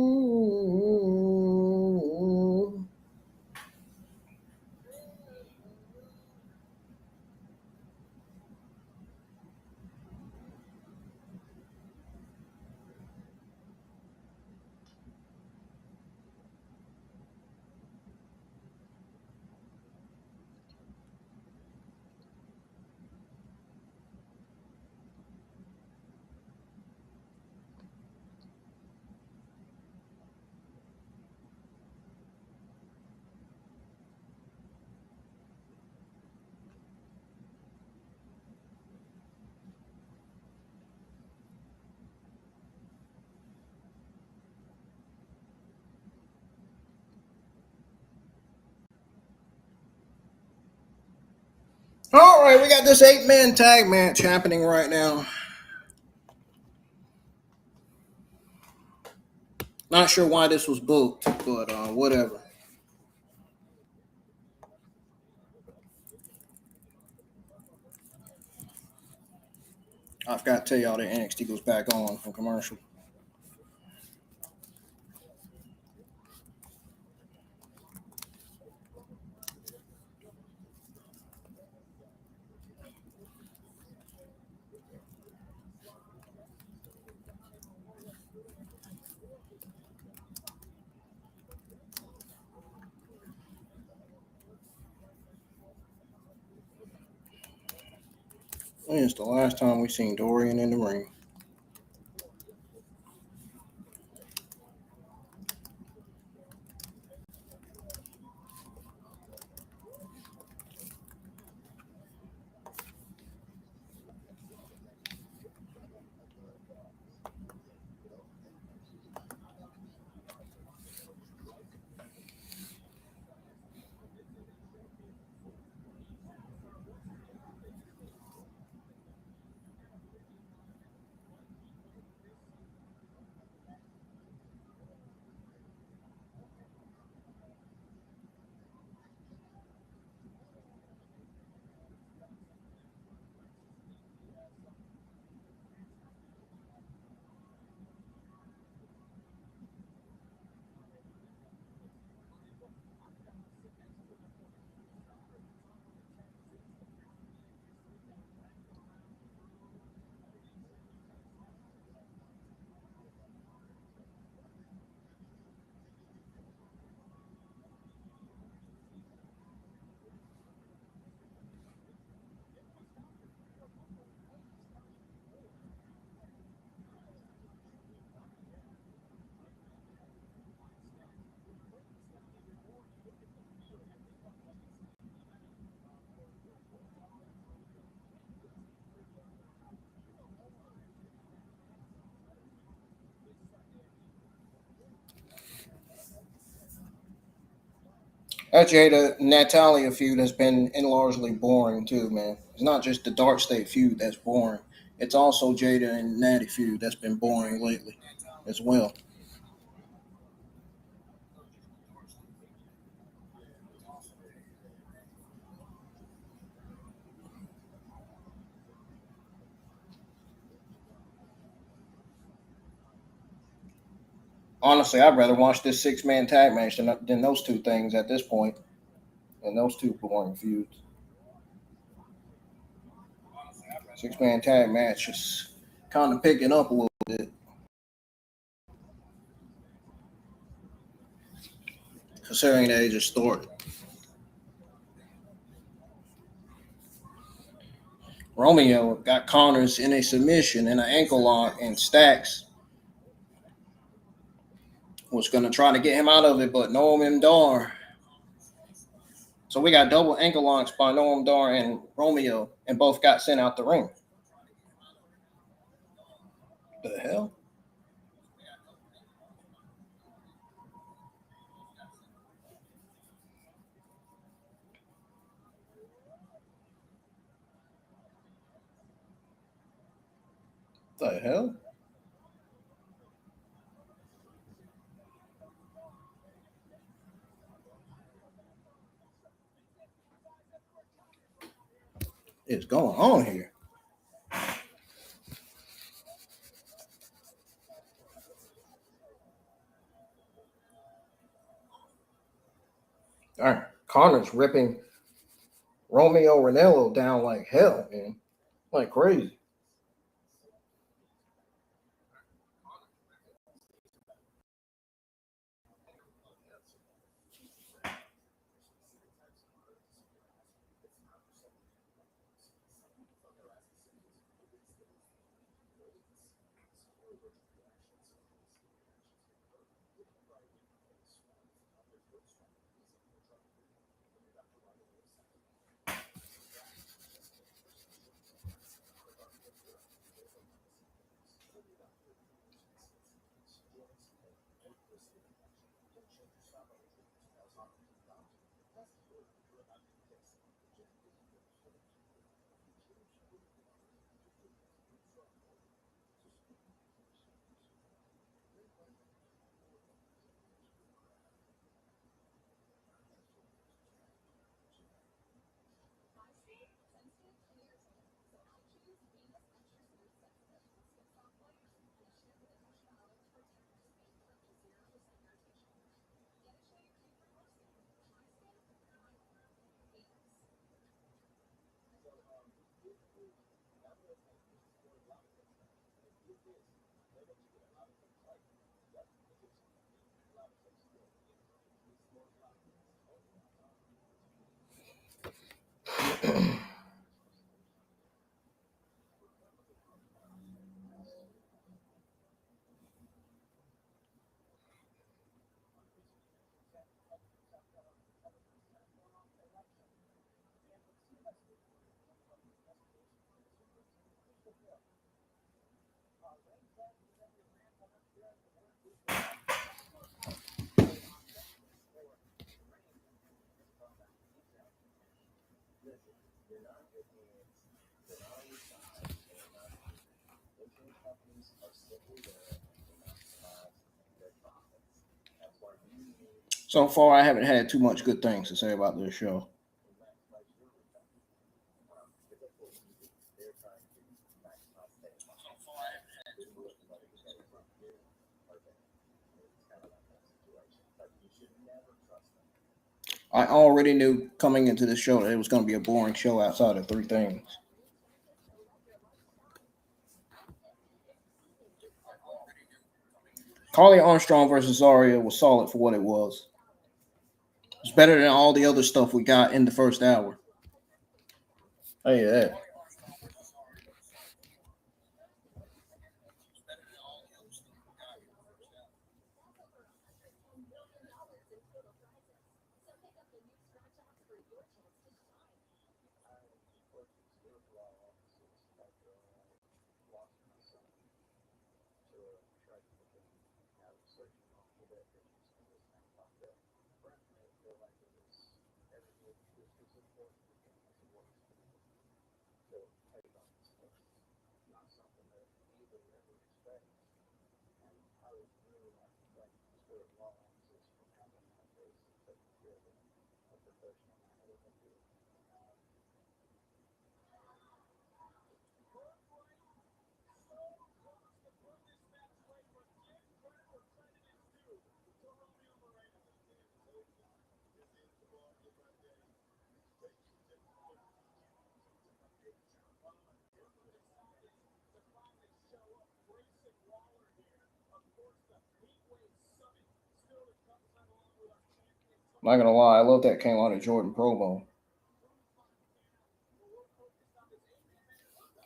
All right, we got this 8-man tag match happening right now. Not sure why this was booked, but whatever. I forgot to tell y'all that NXT goes back on from commercial. When is the last time we seen Dorian in the ring? That Jada Natalia feud has been largely boring too, man. It's not just the DarkState feud that's boring. It's also Jada and Natty feud that's been boring lately as well. Honestly, I'd rather watch this 6-man tag match than those two things at this point, and those two boring feuds. 6-man tag match is kind of picking up a little bit, considering that they just started. Romeo got Connors in a submission and an ankle lock, and Stacks was going to try to get him out of it, but Noam Dar. So we got double ankle locks by Noam Dar and Romeo, and both got sent out the ring. The hell? The hell? Is going on here? All right, Connor's ripping Romeo Ranello down like hell, man, like crazy. So far, I haven't had too much good things to say about this show. I already knew coming into this show that it was going to be a boring show outside of three things. Kali Armstrong versus Zaria was solid for what it was. It's better than all the other stuff we got in the first hour. Hey, that. Not gonna lie, I love that Kelani Jordan promo.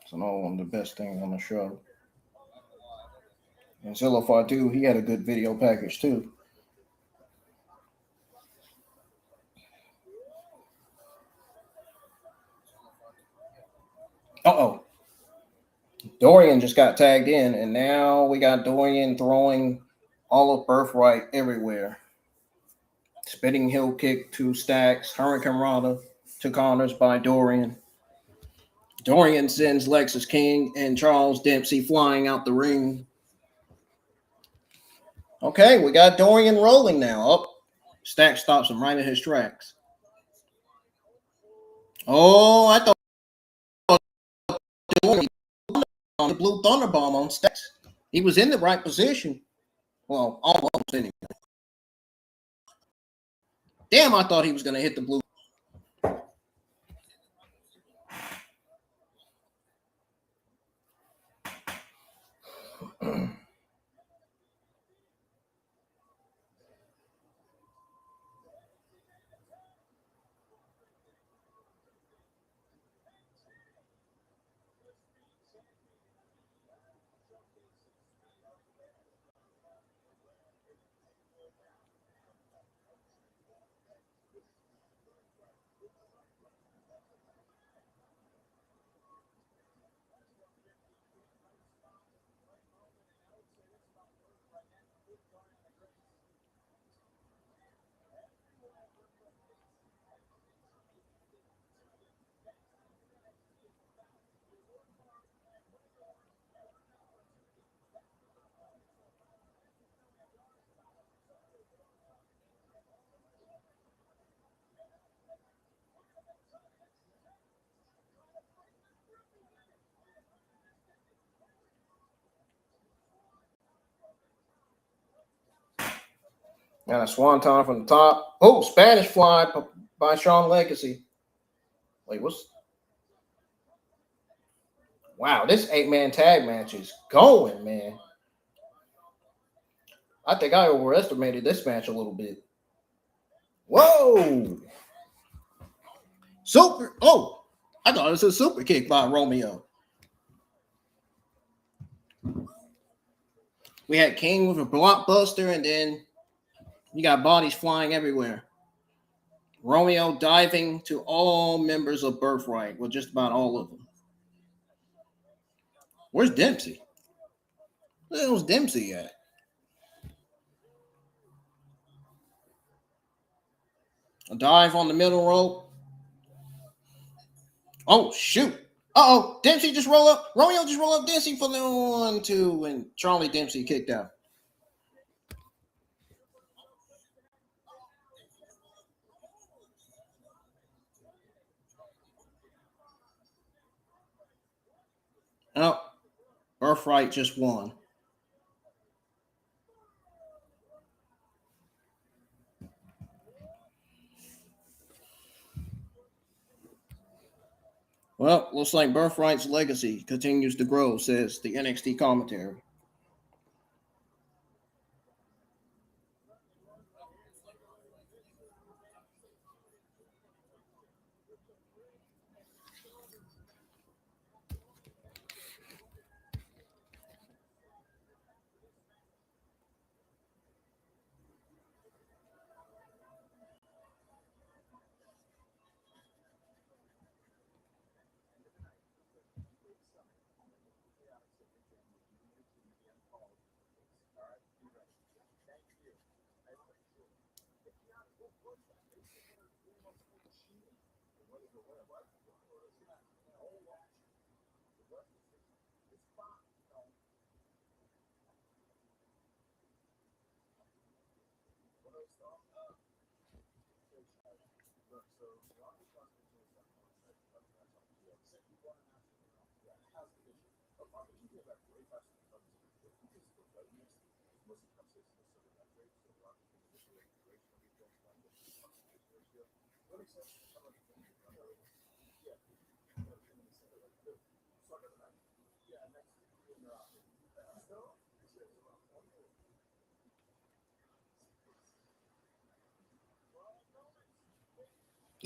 It's another one of the best things on the show. And Zilla Fatu, he had a good video package too. Uh-oh. Dorian just got tagged in, and now we got Dorian throwing all of BirthRight everywhere. Spitting heel kick, 2 stacks, Hurricane Rana to Connors by Dorian. Dorian sends Lexis King and Charles Dempsey flying out the ring. Okay, we got Dorian rolling now. Up. Stack stops him right in his tracks. Oh, I thought Dorian on the Blue Thunder Bomb on Stacks. He was in the right position. Well, almost anyway. Damn, I thought he was going to hit the blue. Got a swanton from the top. Oh, Spanish fly by Sean Legacy. Wait, what's... Wow, this 8-man tag match is going, man. I think I overestimated this match a little bit. Whoa! Super. Oh, I thought it was a super kick by Romeo. We had King with a blockbuster, and then you got bodies flying everywhere. Romeo diving to all members of BirthRight. Well, just about all of them. Where's Dempsey? Where the hell's Dempsey at? A dive on the middle rope. Oh, shoot. Uh-oh. Dempsey just roll up. Romeo just roll up Dempsey for the 1-2, and Charlie Dempsey kicked out. Oh, BirthRight just won. Well, looks like BirthRight's legacy continues to grow, says the NXT commentary.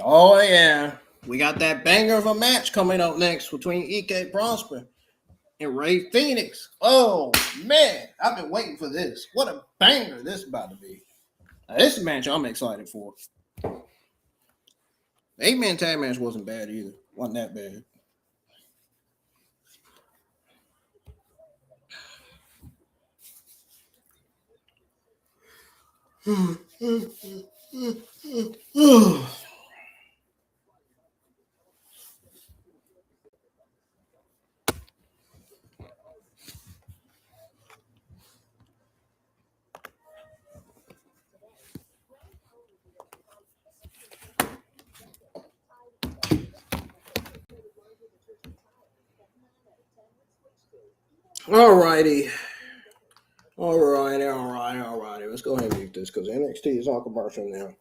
Oh, yeah. We got that banger of a match coming up next between EK Prosper and Rey Fenix. Oh, man. I've been waiting for this. What a banger this is about to be. Now, this match I'm excited for. The 8-man tag match wasn't bad either. Wasn't that bad. All righty. All righty. Let's go ahead and mute this because NXT is on commercial now.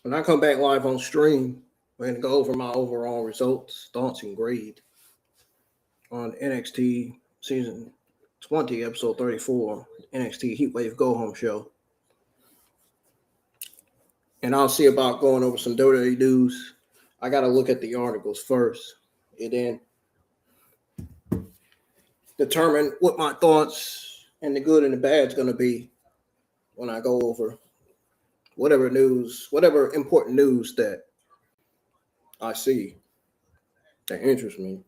When I come back live on stream, we're going to go over my overall results, thoughts, and grade on NXT Season 20, Episode 34, NXT Heatwave Go Home Show. And I'll see about going over some WWE news. I got to look at the articles first and then determine what my thoughts and the good and the bad is going to be when I go over whatever important news that I see that interests me.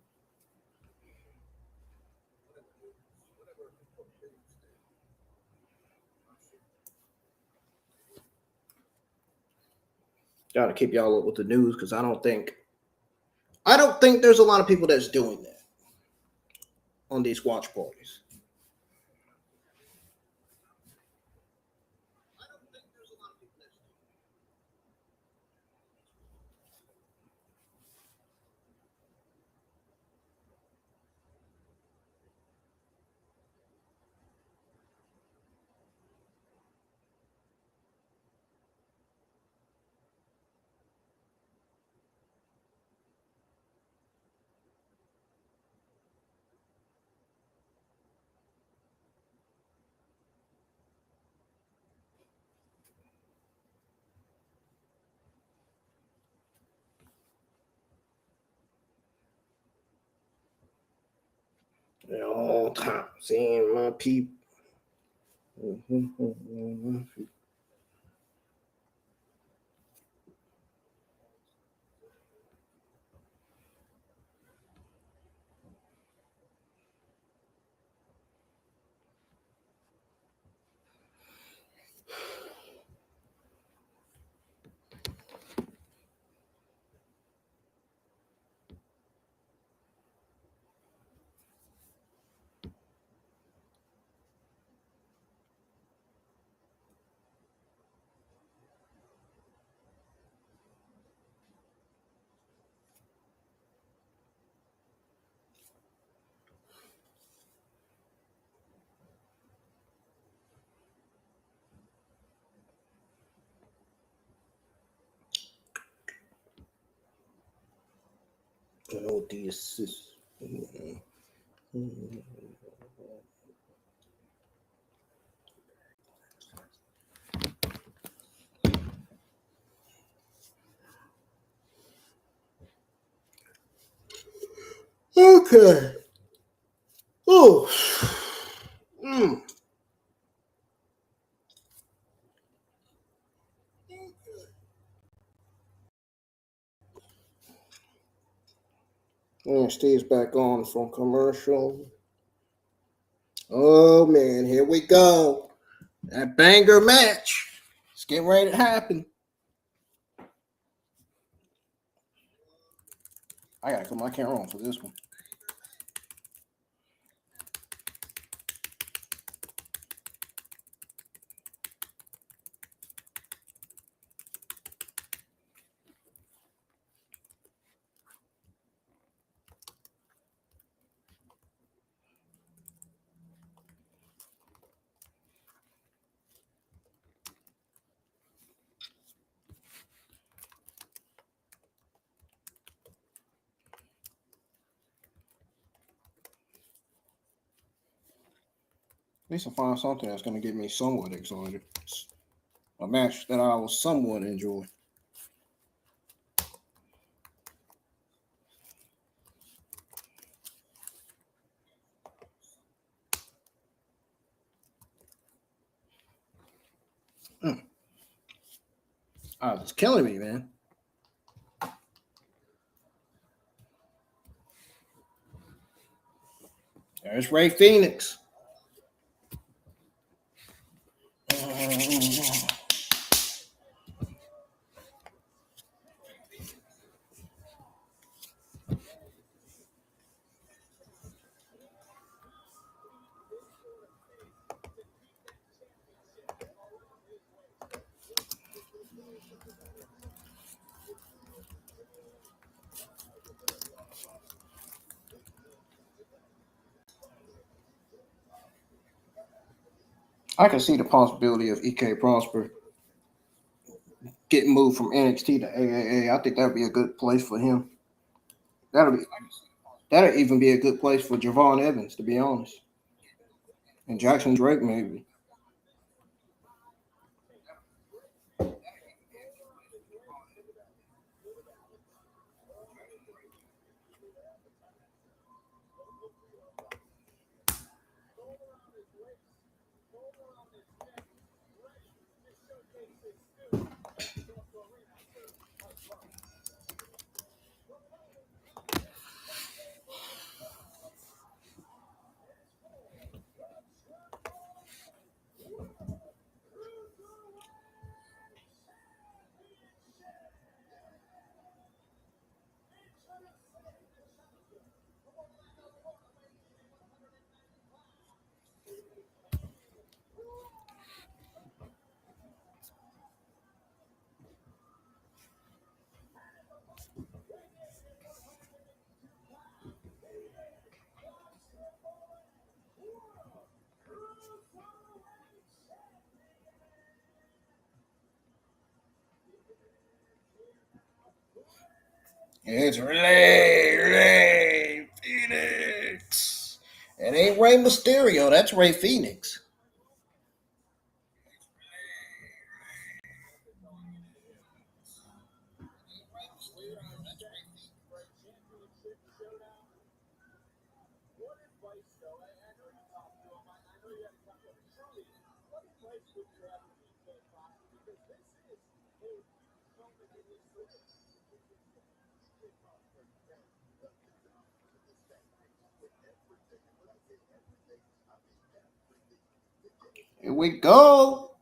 Got to keep y'all up with the news because I don't think there's a lot of people that's doing that on these watch parties. At all times, seeing my people. Oh, the assist. Okay. Oh. NXT back on from commercial. Oh man, here we go. That banger match. It's getting ready to happen. I gotta put my camera on for this one. At least I'll find something that's going to get me somewhat excited. A match that I will somewhat enjoy. Oh, it's killing me, man. There's Rey Fenix. I can see the possibility of EK Prosper getting moved from NXT to AAA. I think that would be a good place for him. That'll even be a good place for Javon Evans, to be honest. And Jackson Drake, maybe. It's Rey Fenix. It ain't Rey Mysterio. That's Rey Fenix. Here we go.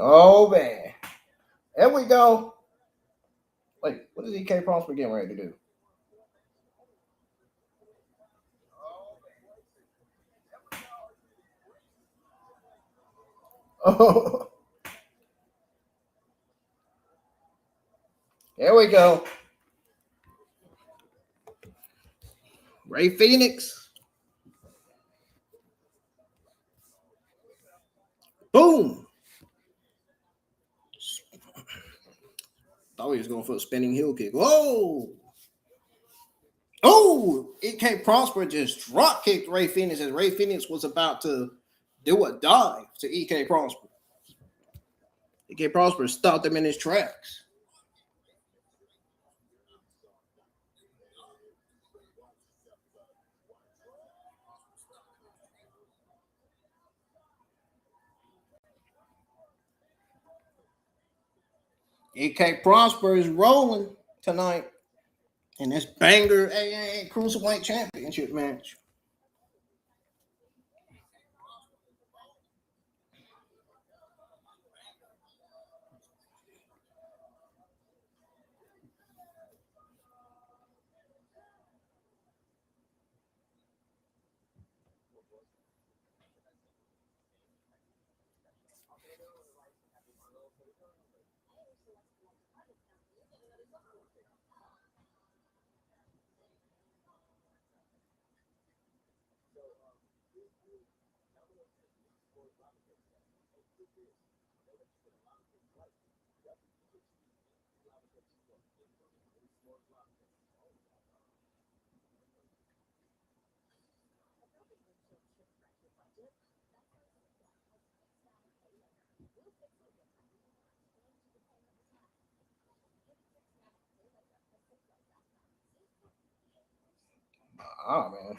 Oh, man. There we go. Wait, what is EK Prosper getting ready to do? Oh, there we go. Rey Fenix. Boom. Thought he was going for a spinning heel kick. Whoa. Oh, EK Prosper just drop kicked Rey Fenix as Rey Fenix was about to do a dive to EK Prosper. EK Prosper stopped him in his tracks. EK Prosper is rolling tonight in this banger AAA Cruiserweight Championship match. Oh, man.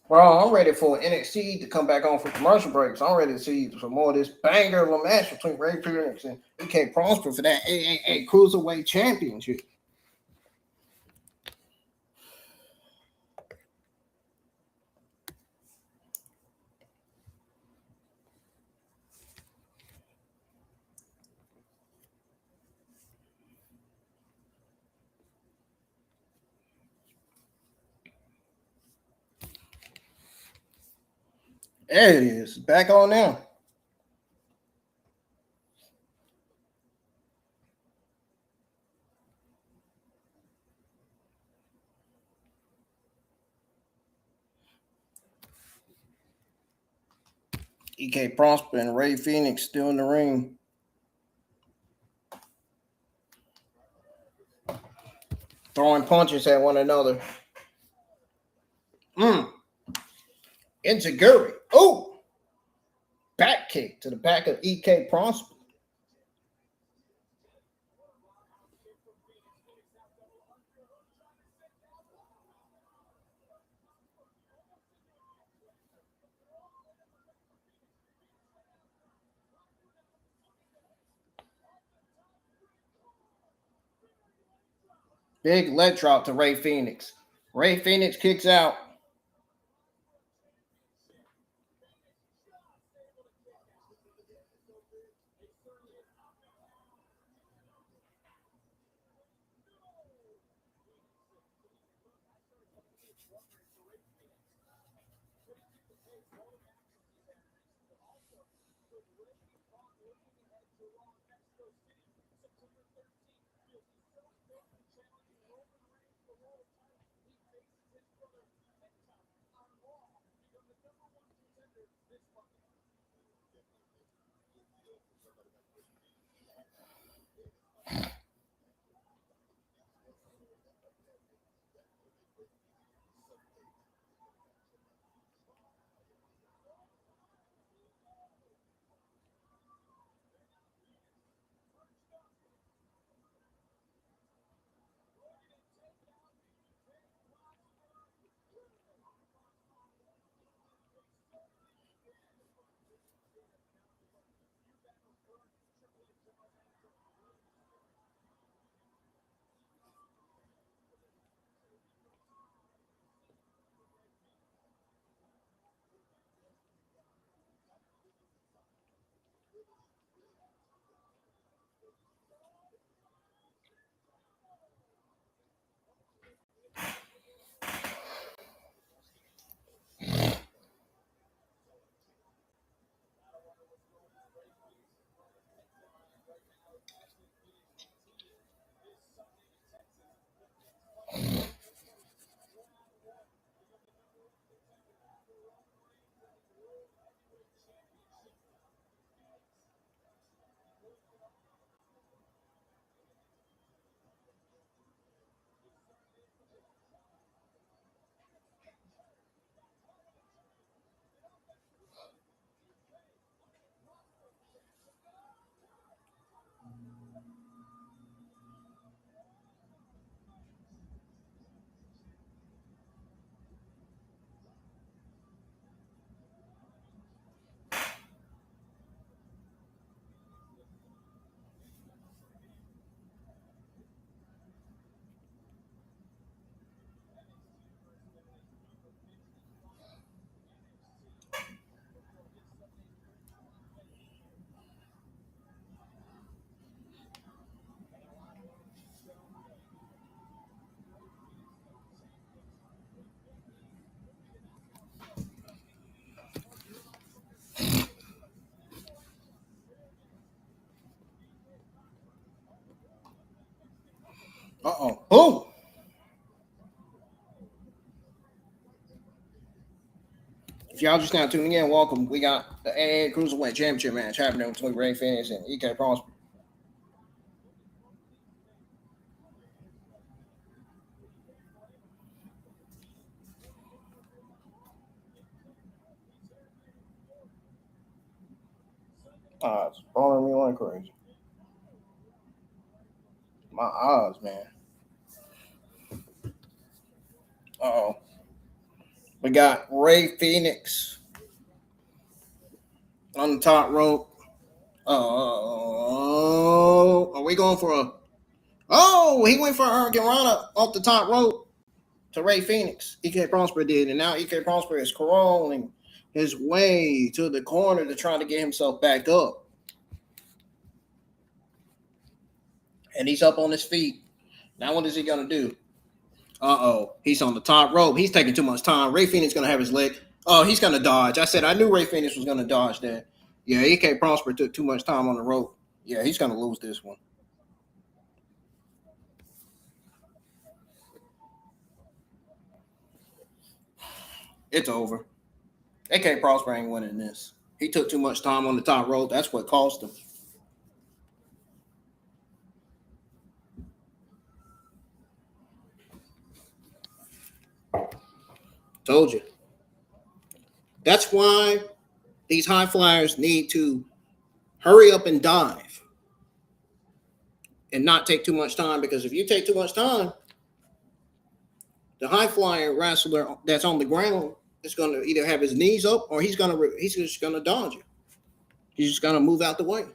Bro, I'm ready for NXT to come back on for commercial breaks. I'm ready to see some more of this banger of a match between Rey Fenix and EK Prosper for that AAA Cruiserweight Championship. There it is. Back on now. EK Prosper and Rey Fenix still in the ring. Throwing punches at one another. Inzaguri. Oh! Back kick to the back of EK Prosper. Big leg drop to Rey Fenix. Rey Fenix kicks out. Oh! If y'all just now tuning in, welcome. We got the AAA Cruiserweight Championship match happening between Rey Fenix and EK Prosper. It's bothering me like crazy. My eyes, man. Uh-oh. We got Rey Fenix on the top rope. Are we going for a... Oh, he went for a Hurricane Rana off the top rope to Rey Fenix. EK Prosper did, and now EK Prosper is crawling his way to the corner to try to get himself back up. And he's up on his feet. Now what is he going to do? Uh-oh. He's on the top rope. He's taking too much time. Rey Fenix is going to have his leg. Oh, he's going to dodge. I knew Rey Fenix was going to dodge that. Yeah, EK Prosper took too much time on the rope. Yeah, he's going to lose this one. It's over. AK Prosper ain't winning this. He took too much time on the top rope. That's what cost him. Told you. That's why these high flyers need to hurry up and dive and not take too much time, because if you take too much time, the high flyer wrestler that's on the ground is going to either have his knees up or he's just going to dodge you. He's just going to move out the way.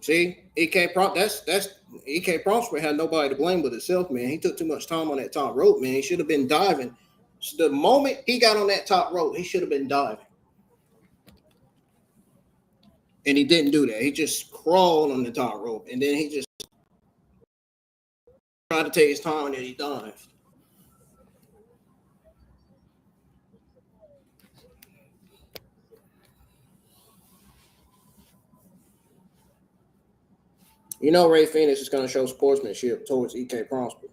See, EK Prosper had nobody to blame but himself, man. He took too much time on that top rope, man. He should have been diving. So the moment he got on that top rope, he should have been diving. And he didn't do that. He just crawled on the top rope, and then he just tried to take his time, and then he dived. You know, Rey Fenix is going to show sportsmanship towards EK Prosper.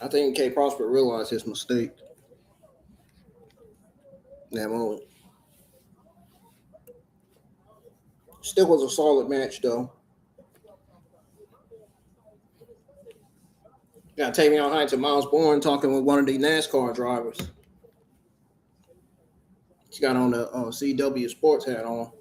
I think EK Prosper realized his mistake in that moment. Still was a solid match, though. Got Tavion Heights and Miles Bourne talking with one of the NASCAR drivers. He's got on the CW Sports hat on.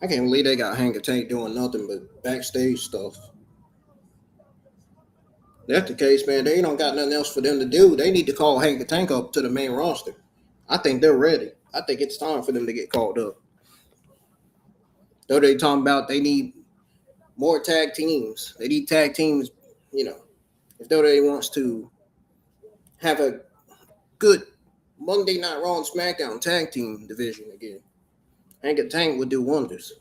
I can't believe they got Hank Tank doing nothing but backstage stuff. That's the case, man. They don't got nothing else for them to do. They need to call Hank Tank up to the main roster. I think they're ready. I think it's time for them to get called up. Though they talking about they need more tag teams. They need tag teams, if WWE wants to have a good Monday Night Raw and SmackDown tag team division again. Hank Tank would do wonders.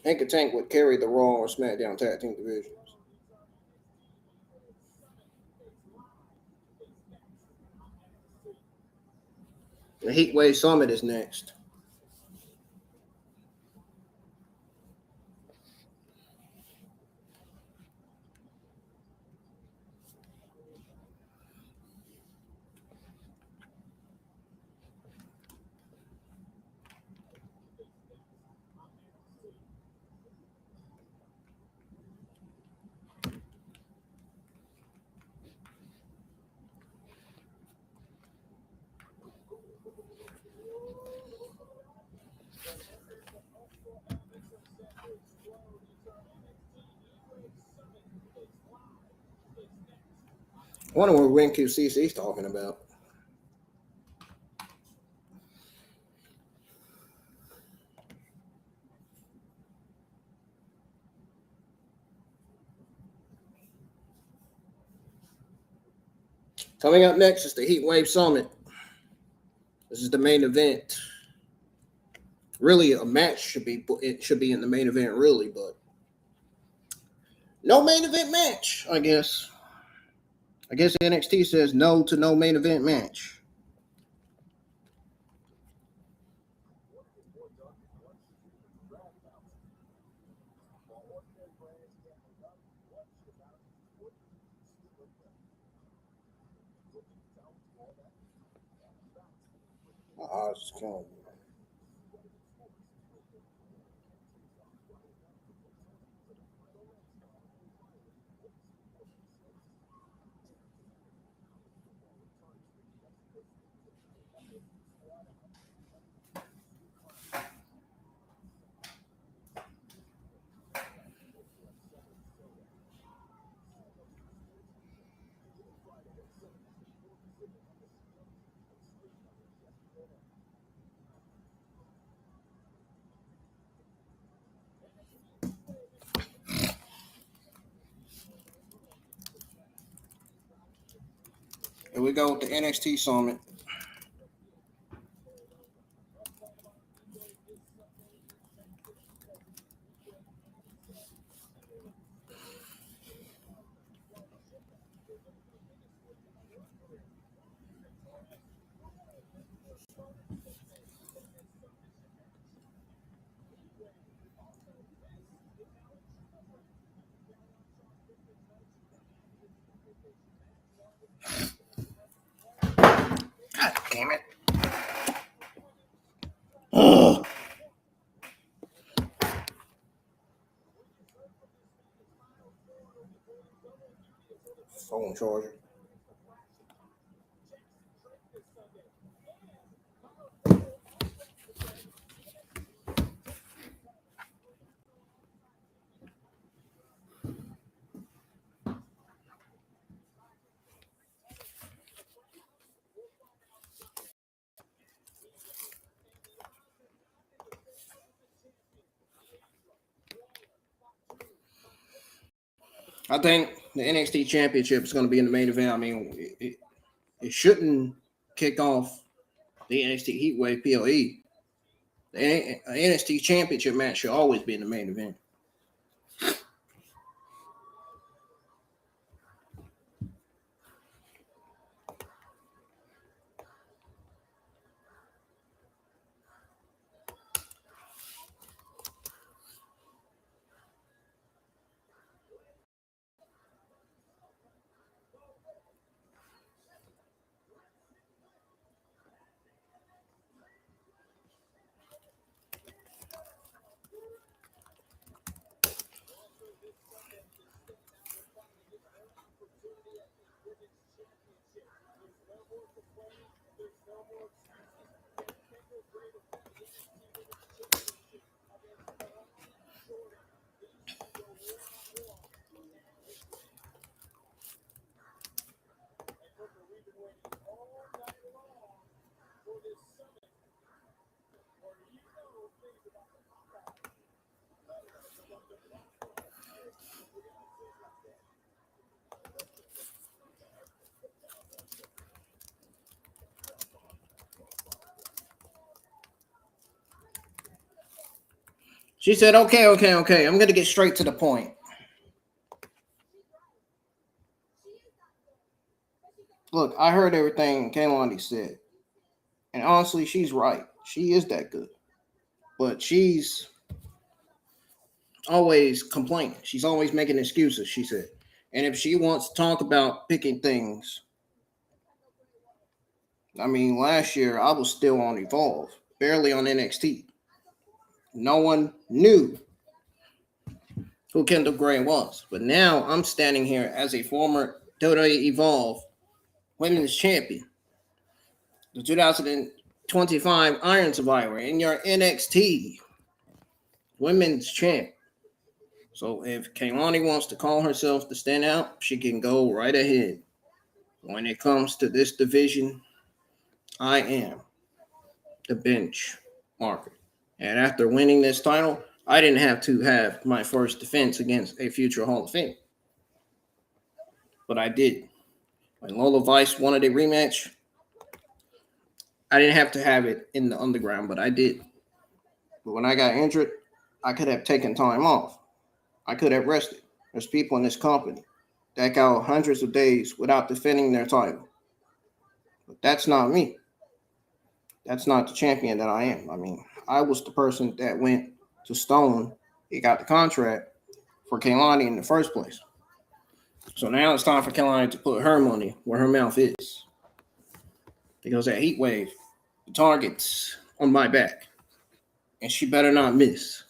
Hank Tank would carry the Raw or SmackDown tag team divisions. The Heatwave Summit is next. I wonder what Ren QCC's talking about. Coming up next is the Heatwave Summit. This is the main event. Really, a match should be in the main event, really, but no main event match, I guess. I guess NXT says no to no main event match. It's killing me. Here we go with the NXT Summit. God damn it. Ugh. Phone charger. I think the NXT Championship is going to be in the main event. I mean, it shouldn't kick off the NXT Heatwave PLE. The NXT Championship match should always be in the main event. She said, okay. I'm going to get straight to the point. Look, I heard everything Kelani said. And honestly, she's right. She is that good. But she's always complaining. She's always making excuses, she said. And if she wants to talk about picking things, I mean, last year I was still on Evolve, barely on NXT. No one knew who Kendall Gray was. But now I'm standing here as a former WWE Evolve Women's Champion, the 2025 Iron Survivor, and your NXT Women's Champ. So if Kelani wants to call herself the standout, she can go right ahead. When it comes to this division, I am the bench marker. And after winning this title, I didn't have to have my first defense against a future Hall of Fame. But I did. When Lola Vice wanted a rematch, I didn't have to have it in the underground, but I did. But when I got injured, I could have taken time off. I could have rested. There's people in this company that go hundreds of days without defending their title. But that's not me. That's not the champion that I am. I mean, I was the person that went to Stone. He got the contract for Kelani in the first place. So now it's time for Kelani to put her money where her mouth is. Because that Heatwave, the target's on my back. And she better not miss.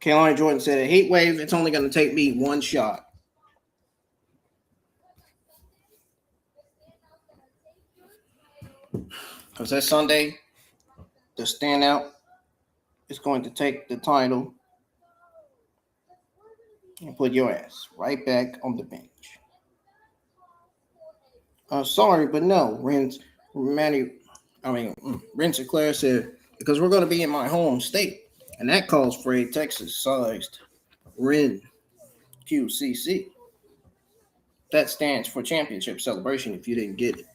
Kelani Jordan said, a Heatwave, it's only going to take me one shot. Because that Sunday, the standout is going to take the title and put your ass right back on the bench. Sorry, but no. Wren Sinclair said, because we're going to be in my home state. And that calls for a Texas-sized Wren QCC. That stands for Championship Celebration if you didn't get it.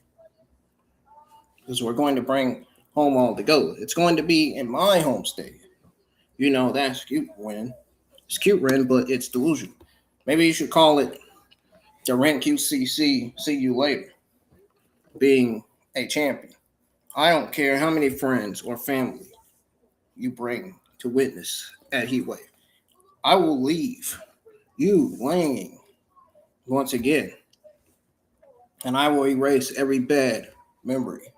Because we're going to bring home all the gold. It's going to be in my home state. You know, that's cute, Wren. It's cute, Wren, but it's delusional. Maybe you should call it the Wren QCC, see you later, being a champion. I don't care how many friends or family you bring to witness at Heatwave. I will leave you laying once again, and I will erase every bad memory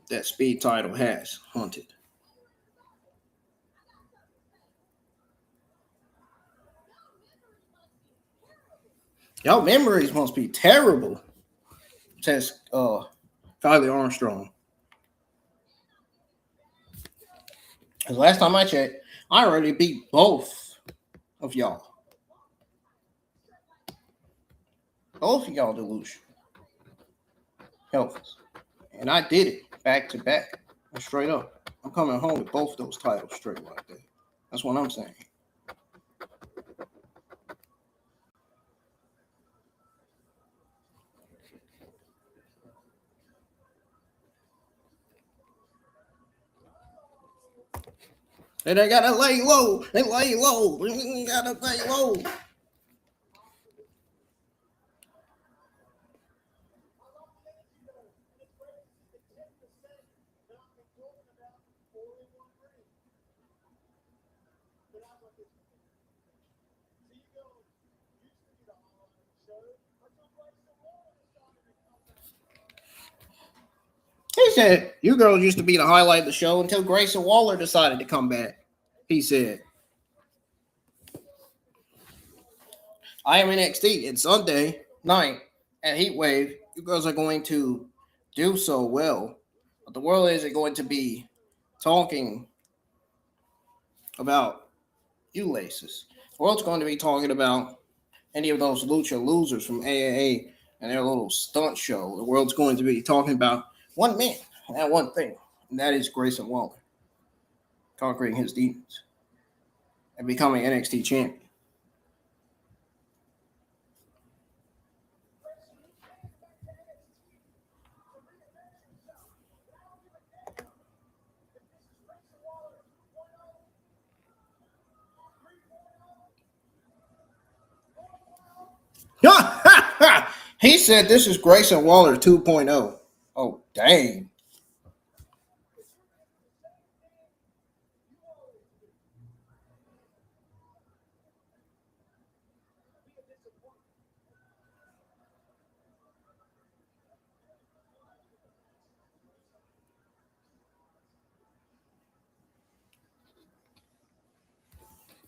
that Speed title has haunted. Y'all memories must be terrible, says Kali Armstrong. Because last time I checked, I already beat both of y'all. Both of y'all delusion. Helpless. And I did it back to back. Straight up. I'm coming home with both those titles straight like that. That's what I'm saying. And they gotta lay low. They lay low. They gotta lay low. He said, you girls used to be the highlight of the show until Grayson Waller decided to come back. He said, I am NXT. It's Sunday night at Heatwave. You girls are going to do so well. But the world isn't going to be talking about you laces. The world's going to be talking about any of those lucha losers from AAA and their little stunt show. The world's going to be talking about one man and that one thing, and that is Grayson Waller conquering his demons and becoming NXT champion. He said this is Grayson Waller 2.0. Oh, dang.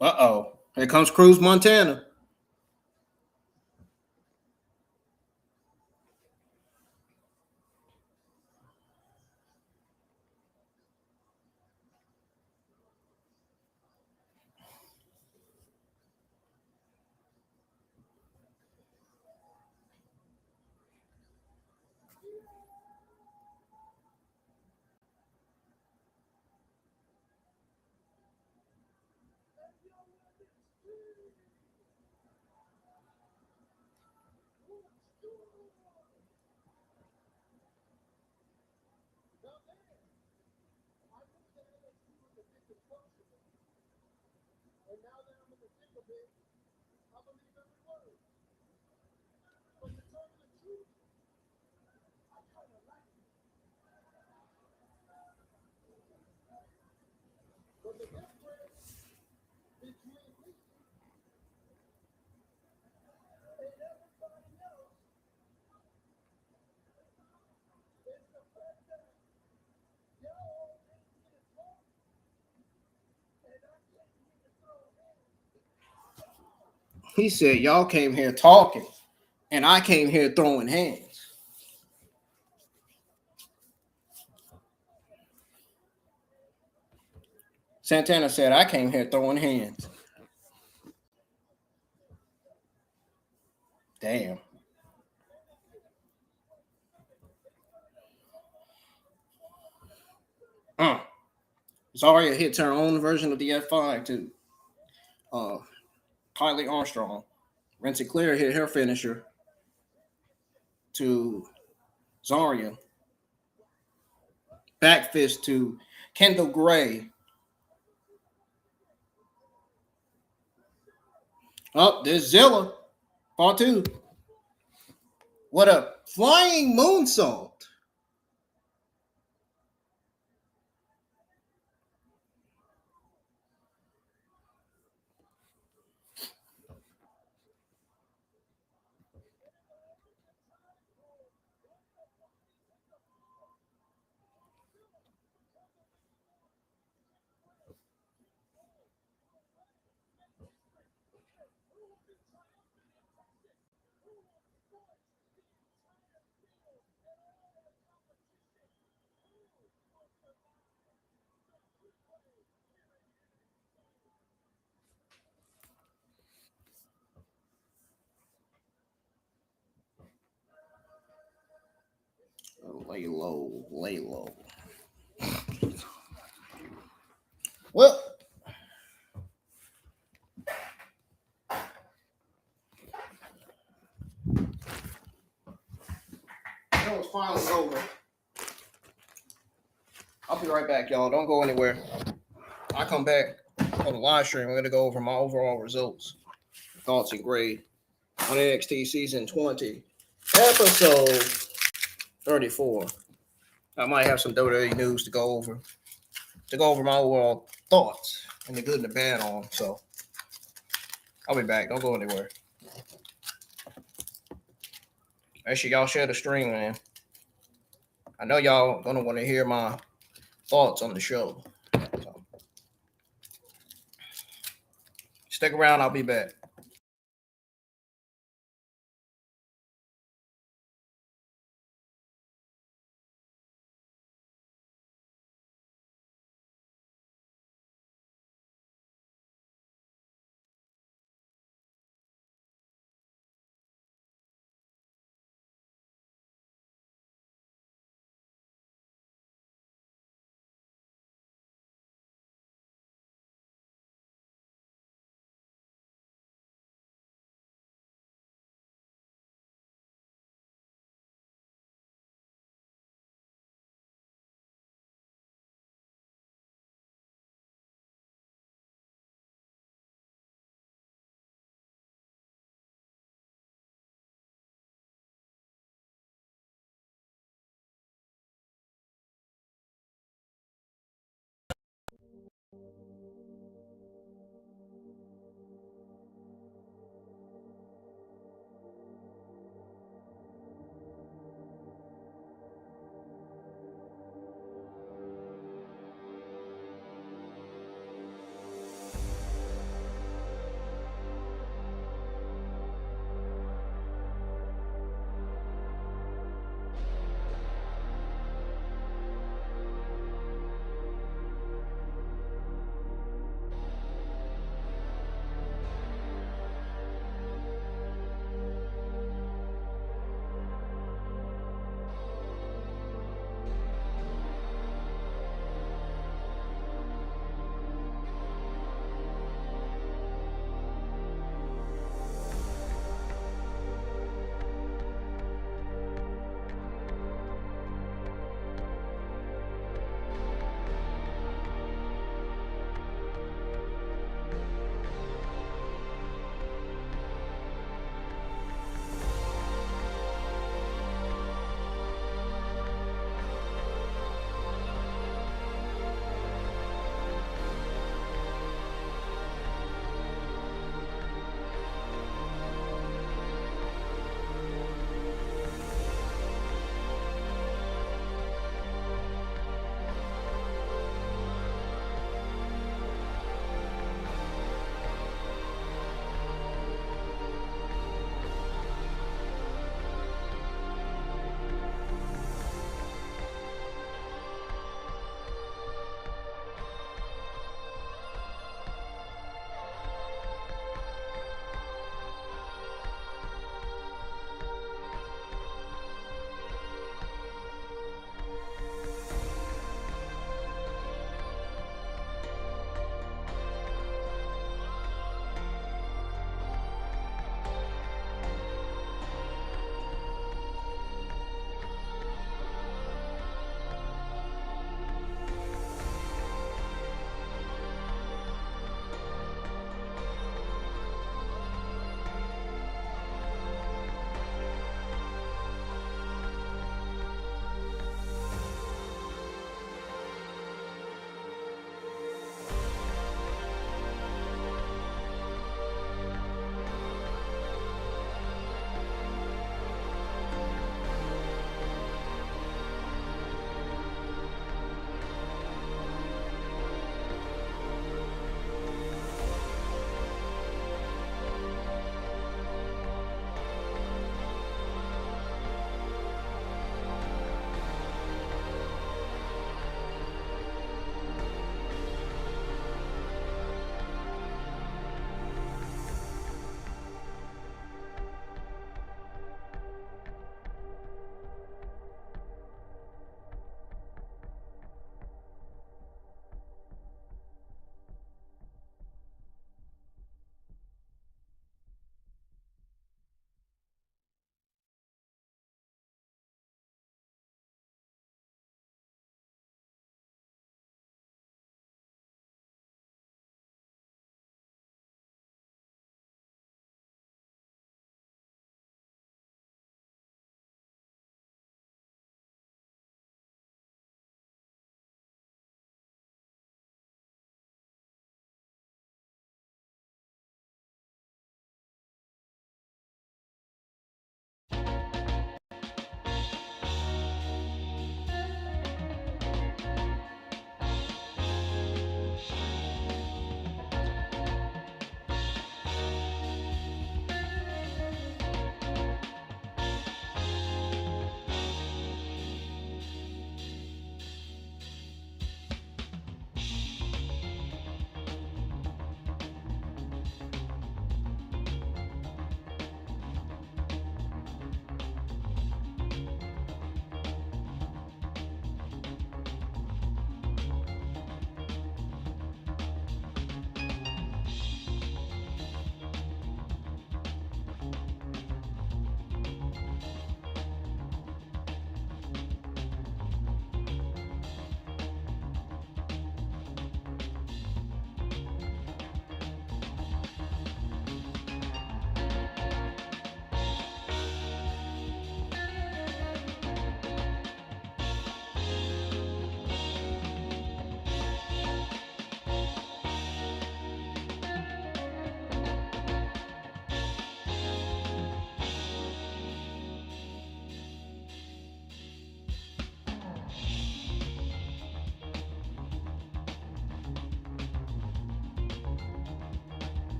Uh-oh. Here comes Cruz Montana. He said, y'all came here talking, and I came here throwing hands. Santana said, I came here throwing hands. Damn. Zaria hits her own version of the F5 to Kali Armstrong. Wren Sinclair hit her finisher to Zaria. Back fist to Kendall Gray. Oh, there's Zilla. Fatu. What a flying moonsault. Lay low, lay low. Well, that was finally over. I'll be right back, y'all. Don't go anywhere. I come back on the live stream. I'm going to go over my overall results, thoughts, and grade on NXT Season 20, Episode 34. I might have some WWE news to go over my overall thoughts and the good and the bad on. So I'll be back. Don't go anywhere. Make sure y'all share the stream, man. I know y'all gonna want to hear my thoughts on the show. So stick around. I'll be back.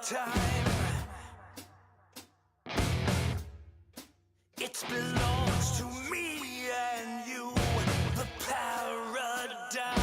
time. It belongs to me and you, the paradigm.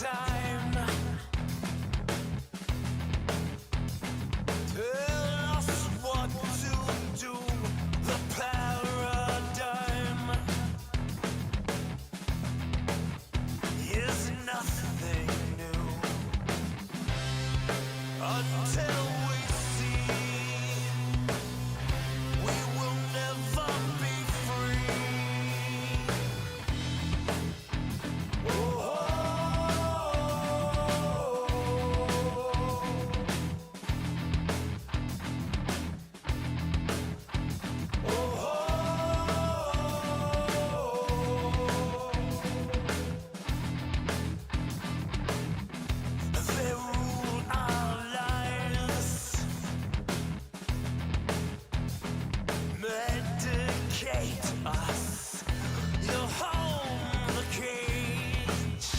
time. Tell us what to do. The paradigm is nothing new until we see we will never be free. They rule our lives, medicate us. You hold the cage,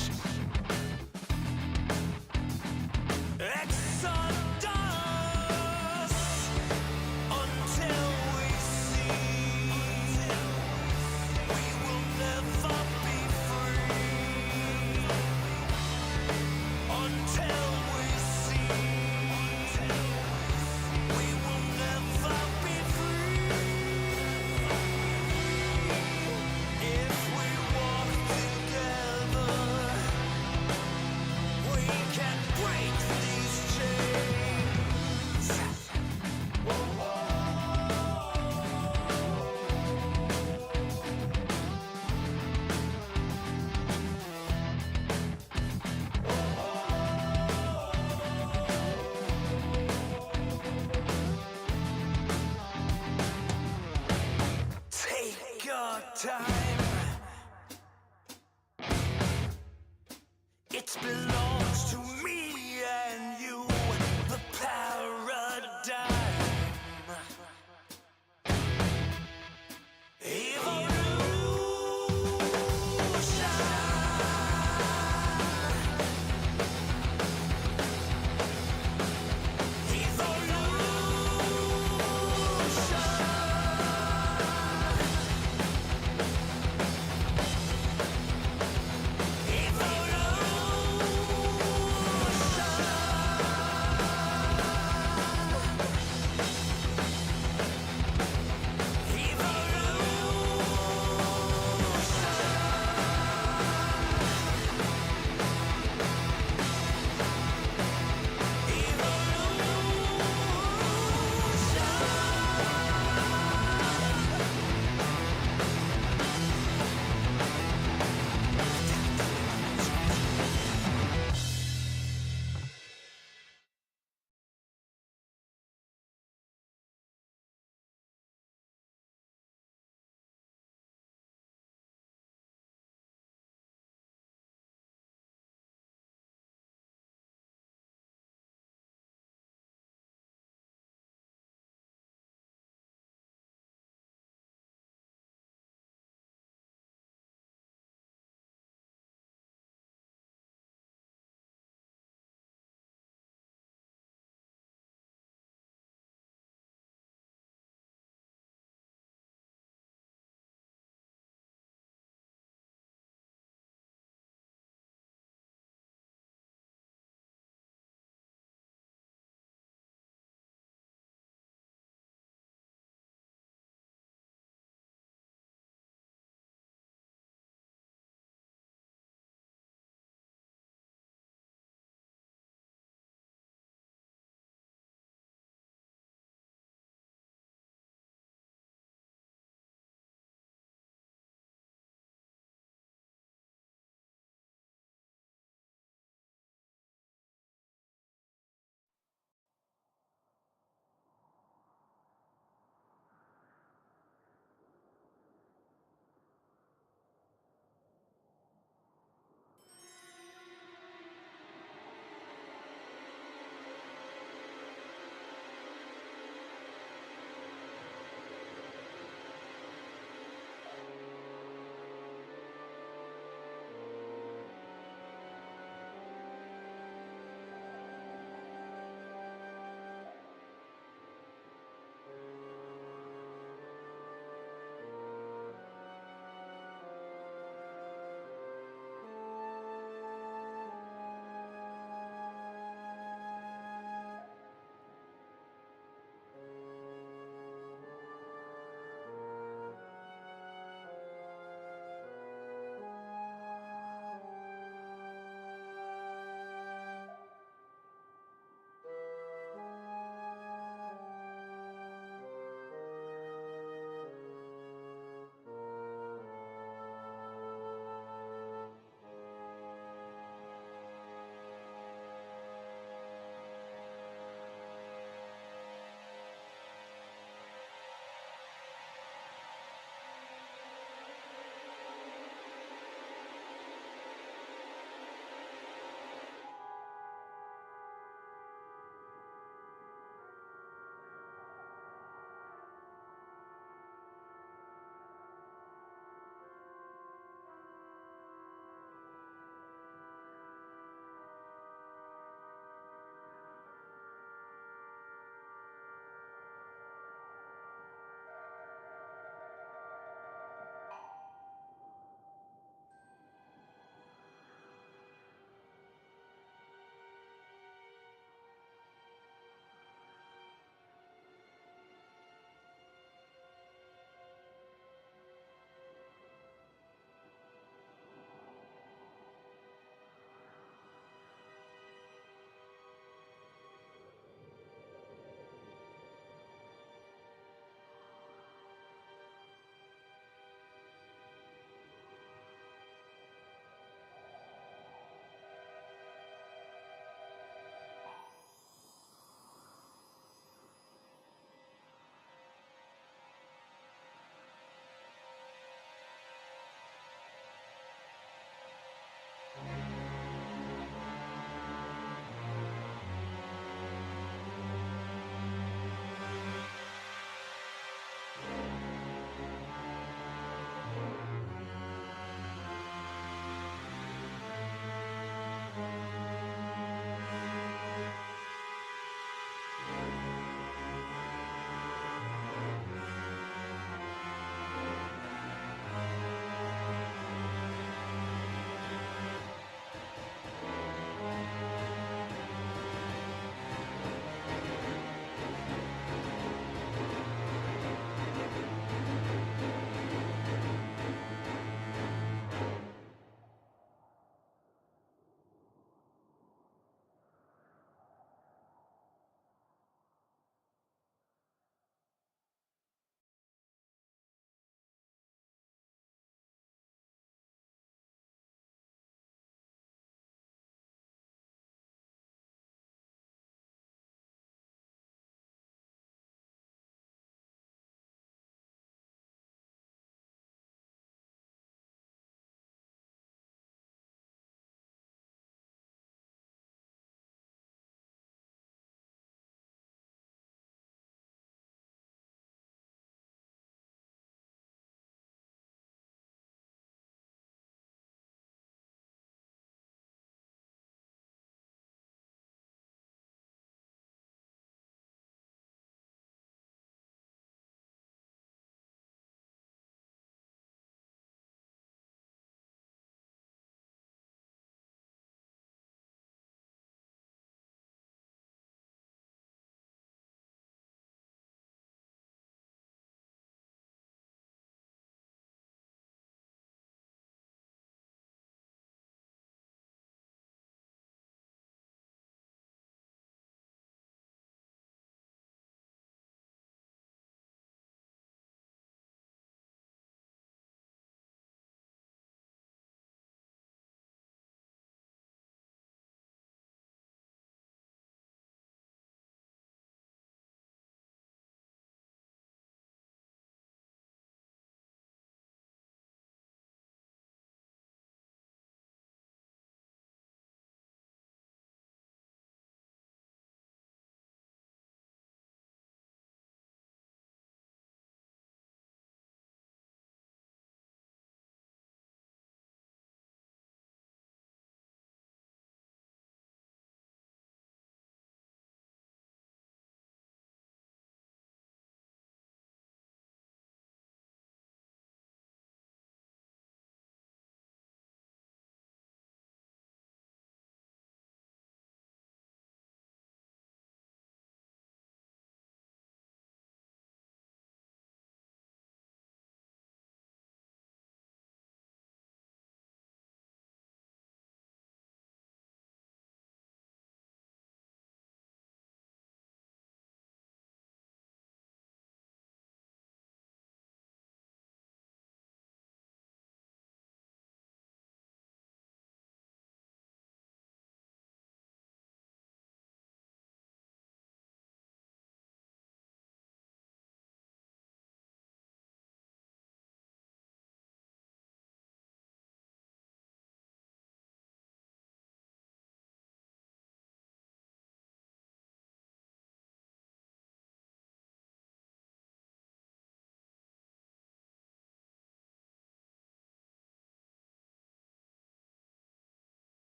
exodus, until we see we will never be free. Until we see we will never be free. If we walk together, we can break these chains. Take your time. It belongs to me and you, the paradigm.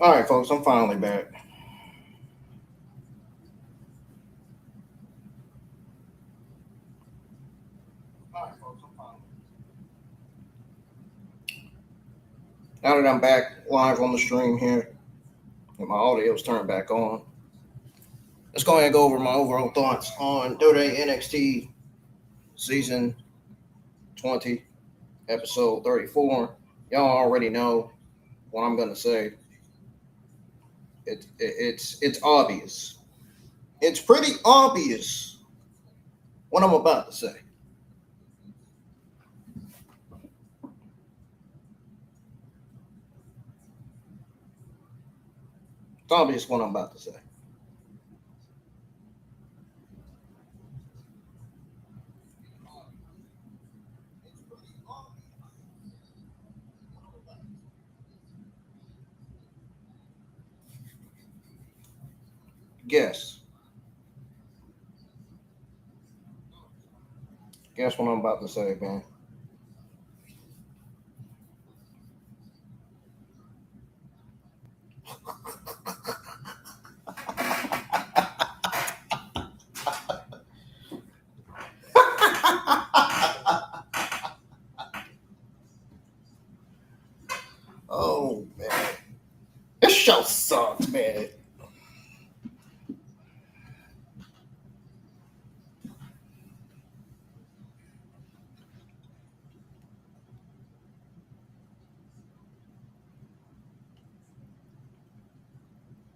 All right, folks, I'm finally back. Now that I'm back live on the stream here, and my audio is turned back on, let's go ahead and go over my overall thoughts on WWE NXT Season 20, Episode 34. Y'all already know what I'm going to say. It's obvious. It's pretty obvious what I'm about to say. It's obvious what I'm about to say. Guess. Guess what I'm about to say, man. Oh, man. This show sucks, man.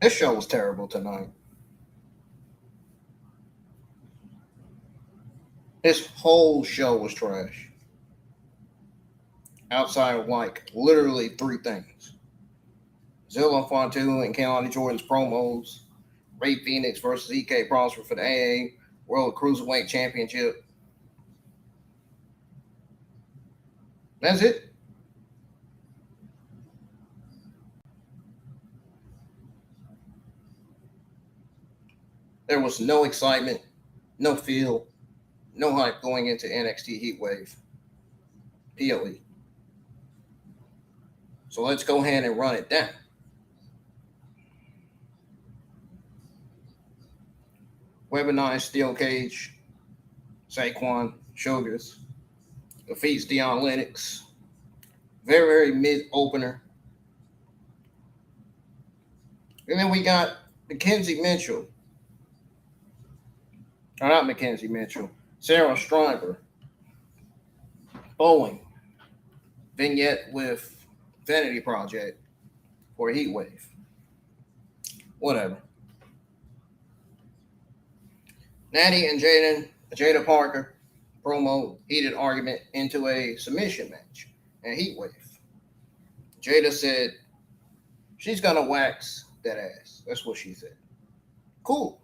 This show was terrible tonight. This whole show was trash. Outside of like literally three things: Zilla, Fatu, and Kelani Jordan's promos, Rey Fenix versus EK Prosper for the AA World Cruiserweight Championship. That's it. There was no excitement, no feel, no hype going into NXT Heatwave. PLE. So let's go ahead and run it down. Weaponized Steel Cage, Saquon Shugars defeats Dion Lennox. Very, very mid opener. And then we got Mackenzie Mitchell. Or not Mackenzie Mitchell. Sarah Stryber. Bowling. Vignette with Vanity Project for Heatwave. Whatever. Natty and Jada Parker promo heated argument into a submission match at Heatwave. Jada said she's gonna wax that ass. That's what she said. Cool.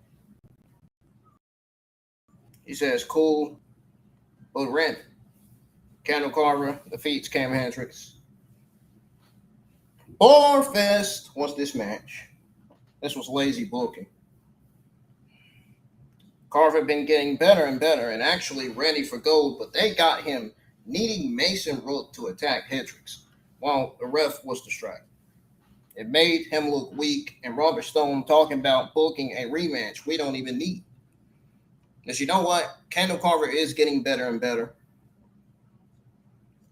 He says cool, but random. Candle Carver defeats Cam Hendricks. Barfest was this match. This was lazy booking. Carver been getting better and better and actually ready for gold, but they got him needing Mason Rook to attack Hendricks while the ref was distracted. It made him look weak, and Robert Stone talking about booking a rematch we don't even need. Because you know what? Candle Carver is getting better and better.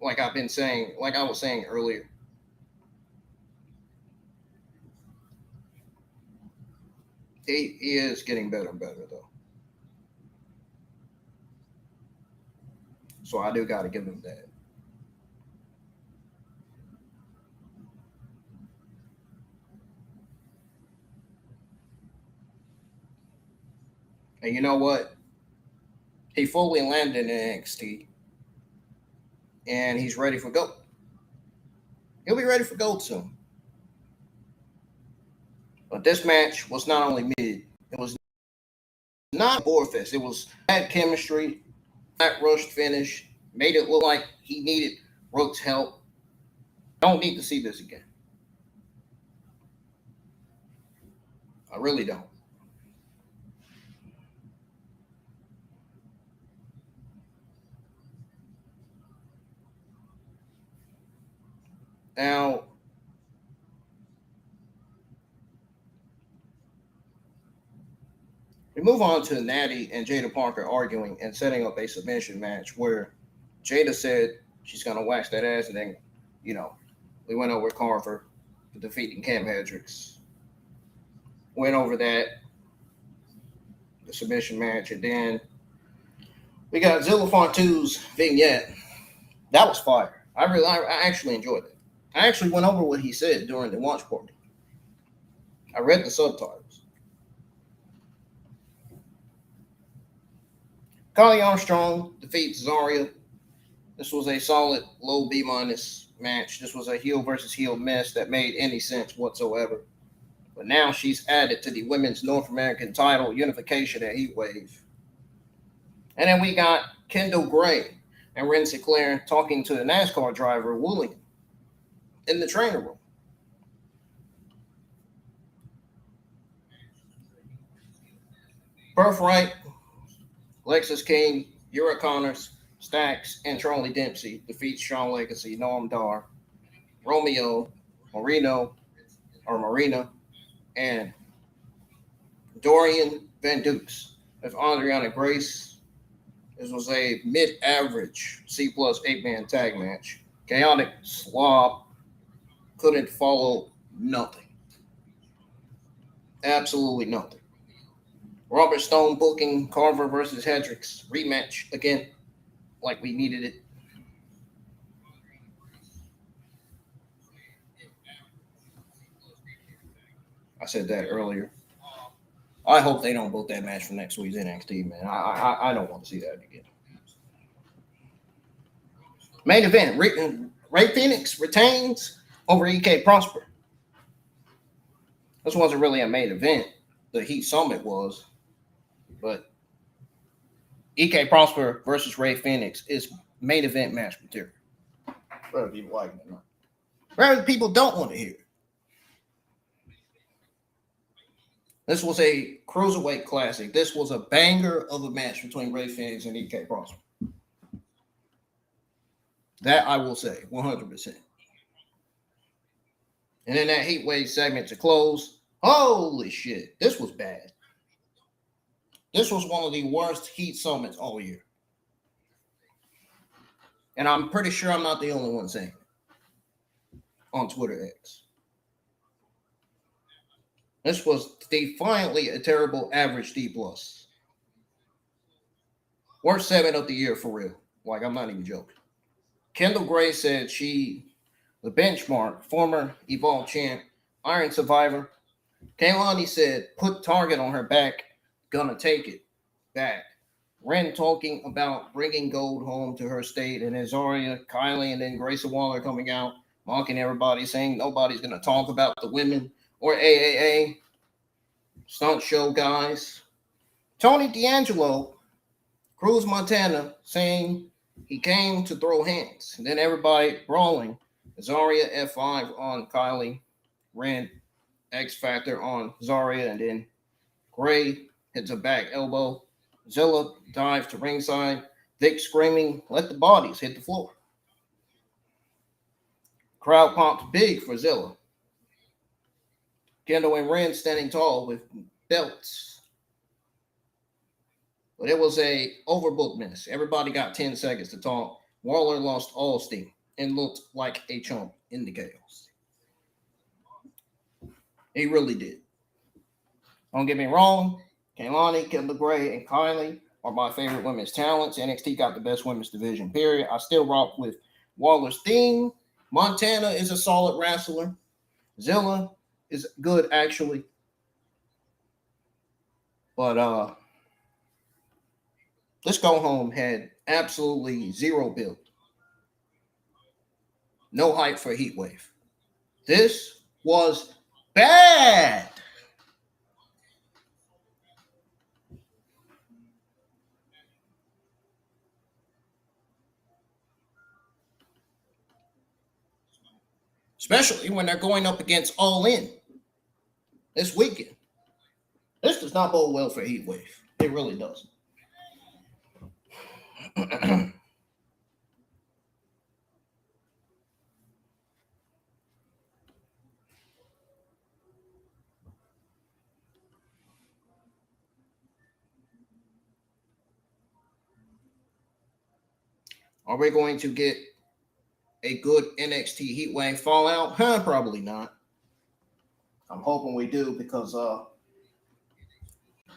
Like I was saying earlier. He is getting better and better, though. So I do got to give him that. And you know what? He fully landed in NXT, and he's ready for gold. He'll be ready for gold soon. But this match was not only mid, it was not a bore fest. It was bad chemistry, flat rushed finish, made it look like he needed Rook's help. Don't need to see this again. I really don't. Now, We move on to Natty and Jada Parker arguing and setting up a submission match where Jada said she's going to wax that ass, and then, we went over Carver defeating Cam Hendricks. Went over that, the submission match, and then we got Zilla Fatu's vignette. That was fire. I actually enjoyed it. I actually went over what he said during the watch party. I read the subtitles. Kali Armstrong defeats Zaria. This was a solid low B- match. This was a heel versus heel mess that made any sense whatsoever. But now she's added to the women's North American title unification at Heatwave. And then we got Kendall Gray and Wren Sinclair talking to the NASCAR driver, Wooling, in the trainer room. BirthRight, Lexis King, Uriah Connors, Stacks, and Charlie Dempsey defeats Shawn Legacy, Noam Dar, Romeo, Morena, and Dorian Van Dukes with Adriana Grace. This was a mid-average C+ 8-man tag match. Chaotic slob. Couldn't follow nothing. Absolutely nothing. Robert Stone booking Carver versus Hendricks rematch again, like we needed it. I said that earlier. I hope they don't book that match for next week's NXT, man. I don't want to see that again. Main event: Rey Fenix retains over EK Prosper. This wasn't really a main event. The Heat Summit was, but EK Prosper versus Rey Fenix is main event match material. Whether people like it or not. Whether people don't want to hear it. This was a Cruiserweight classic. This was a banger of a match between Rey Fenix and EK Prosper. That I will say, 100%. And then that Heatwave segment to close. Holy shit, this was bad. This was one of the worst Heat Summits all year. And I'm pretty sure I'm not the only one saying it on Twitter X. This was defiantly a terrible average D+. Worst 7 of the year for real. Like, I'm not even joking. Kendall Gray said the benchmark, former Evolve champ, Iron Survivor. Kelani said, put target on her back, gonna take it back. Wren talking about bringing gold home to her state, and then Zaria, Kylie, and then Grayson Waller coming out, mocking everybody, saying nobody's gonna talk about the women or AAA stunt show guys. Tony D'Angelo, Cruz Montana, saying he came to throw hands. And then everybody brawling. Zaria F5 on Kylie, Wren X Factor on Zaria, and then Gray hits a back elbow. Zilla dives to ringside. Vic screaming, let the bodies hit the floor. Crowd popped big for Zilla. Kendall and Wren standing tall with belts. But it was a overbooked mess. Everybody got 10 seconds to talk. Waller lost all steam and looked like a chump in the chaos. He really did. Don't get me wrong. Kelani, Kendall Gray, and Kylie are my favorite women's talents. NXT got the best women's division, period. I still rock with Waller's theme. Montana is a solid wrestler. Zilla is good, actually. But Let's Go Home had absolutely zero build. No hype for Heatwave. This was bad. Especially when they're going up against All In this weekend. This does not bode well for Heatwave. It really doesn't. Are we going to get a good NXT Heatwave fallout? Probably not. I'm hoping we do because the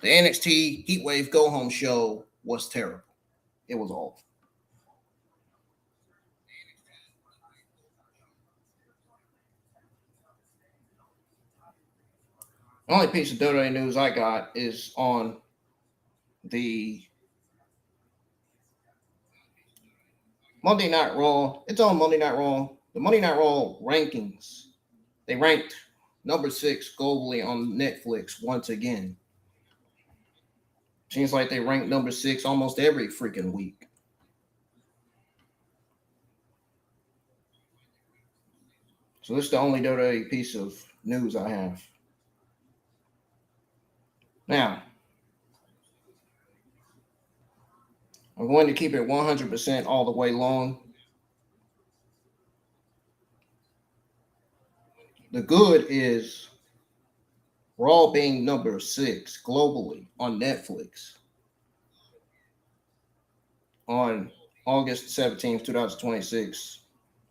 NXT Heatwave Go Home show was terrible. It was awful. The only piece of WWE news I got is on the Monday Night Raw. It's on Monday Night Raw. The Monday Night Raw rankings. They ranked number 6 globally on Netflix once again. Seems like they rank number 6 almost every freaking week. So this is the only WWE piece of news I have. Now, I'm going to keep it 100% all the way long. The good is Raw being number 6 globally on Netflix on August 17th, 2026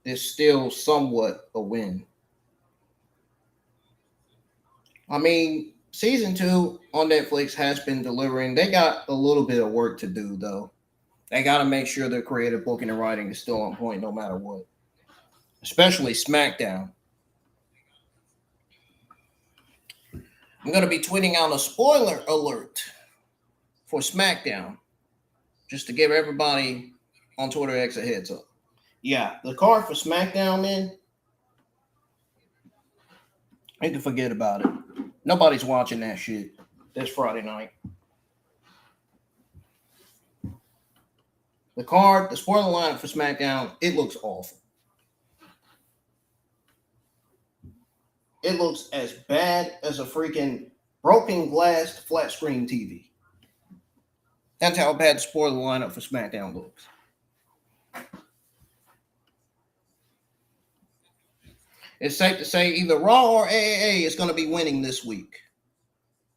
is still somewhat a win. I mean, season 2 on Netflix has been delivering. They got a little bit of work to do, though. They got to make sure their creative booking and writing is still on point no matter what, especially SmackDown. I'm going to be tweeting out a spoiler alert for SmackDown just to give everybody on Twitter X a heads up. Yeah, the card for SmackDown, man, you can forget about it. Nobody's watching that shit this Friday night. The card, the spoiler lineup for SmackDown, it looks awful. It looks as bad as a freaking broken glass flat screen TV. That's how bad the spoiler lineup for SmackDown looks. It's safe to say either Raw or AAA is going to be winning this week.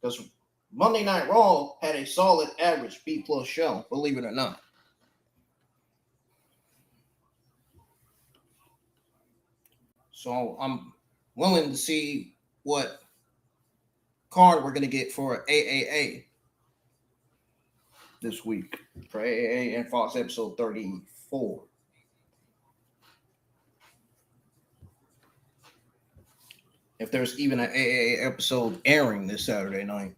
Because Monday Night Raw had a solid average B+ show, believe it or not. So I'm willing to see what card we're going to get for AAA this week. For AAA and Fox episode 34. If there's even an AAA episode airing this Saturday night.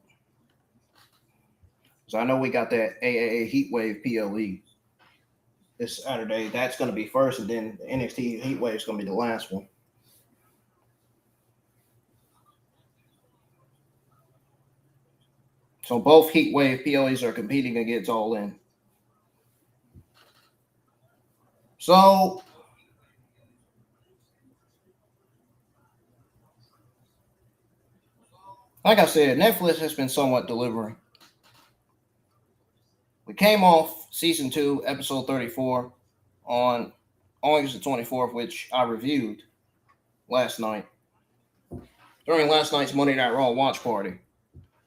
So I know we got that AAA Heatwave PLE this Saturday. That's going to be first, and then the NXT Heatwave is going to be the last one. So both Heatwave PLEs are competing against All In. So like I said, Netflix has been somewhat delivering. We came off season 2, episode 34 on August the 24th, which I reviewed last night. During last night's Monday Night Raw watch party.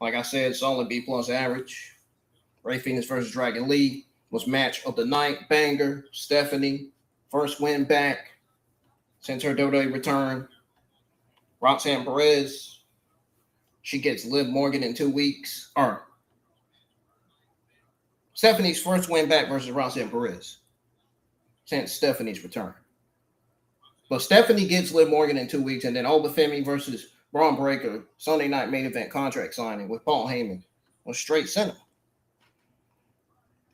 Like I said, solid B+ average. Rey Fenix versus Dragon Lee was match of the night. Banger. Stephanie, first win back since her WWE return. Roxanne Perez, she gets Liv Morgan in 2 weeks. Or Stephanie's first win back versus Roxanne Perez since Stephanie's return. But Stephanie gets Liv Morgan in 2 weeks, and then Obafemi versus Braun Breaker, Sunday night main event contract signing with Paul Heyman on straight center.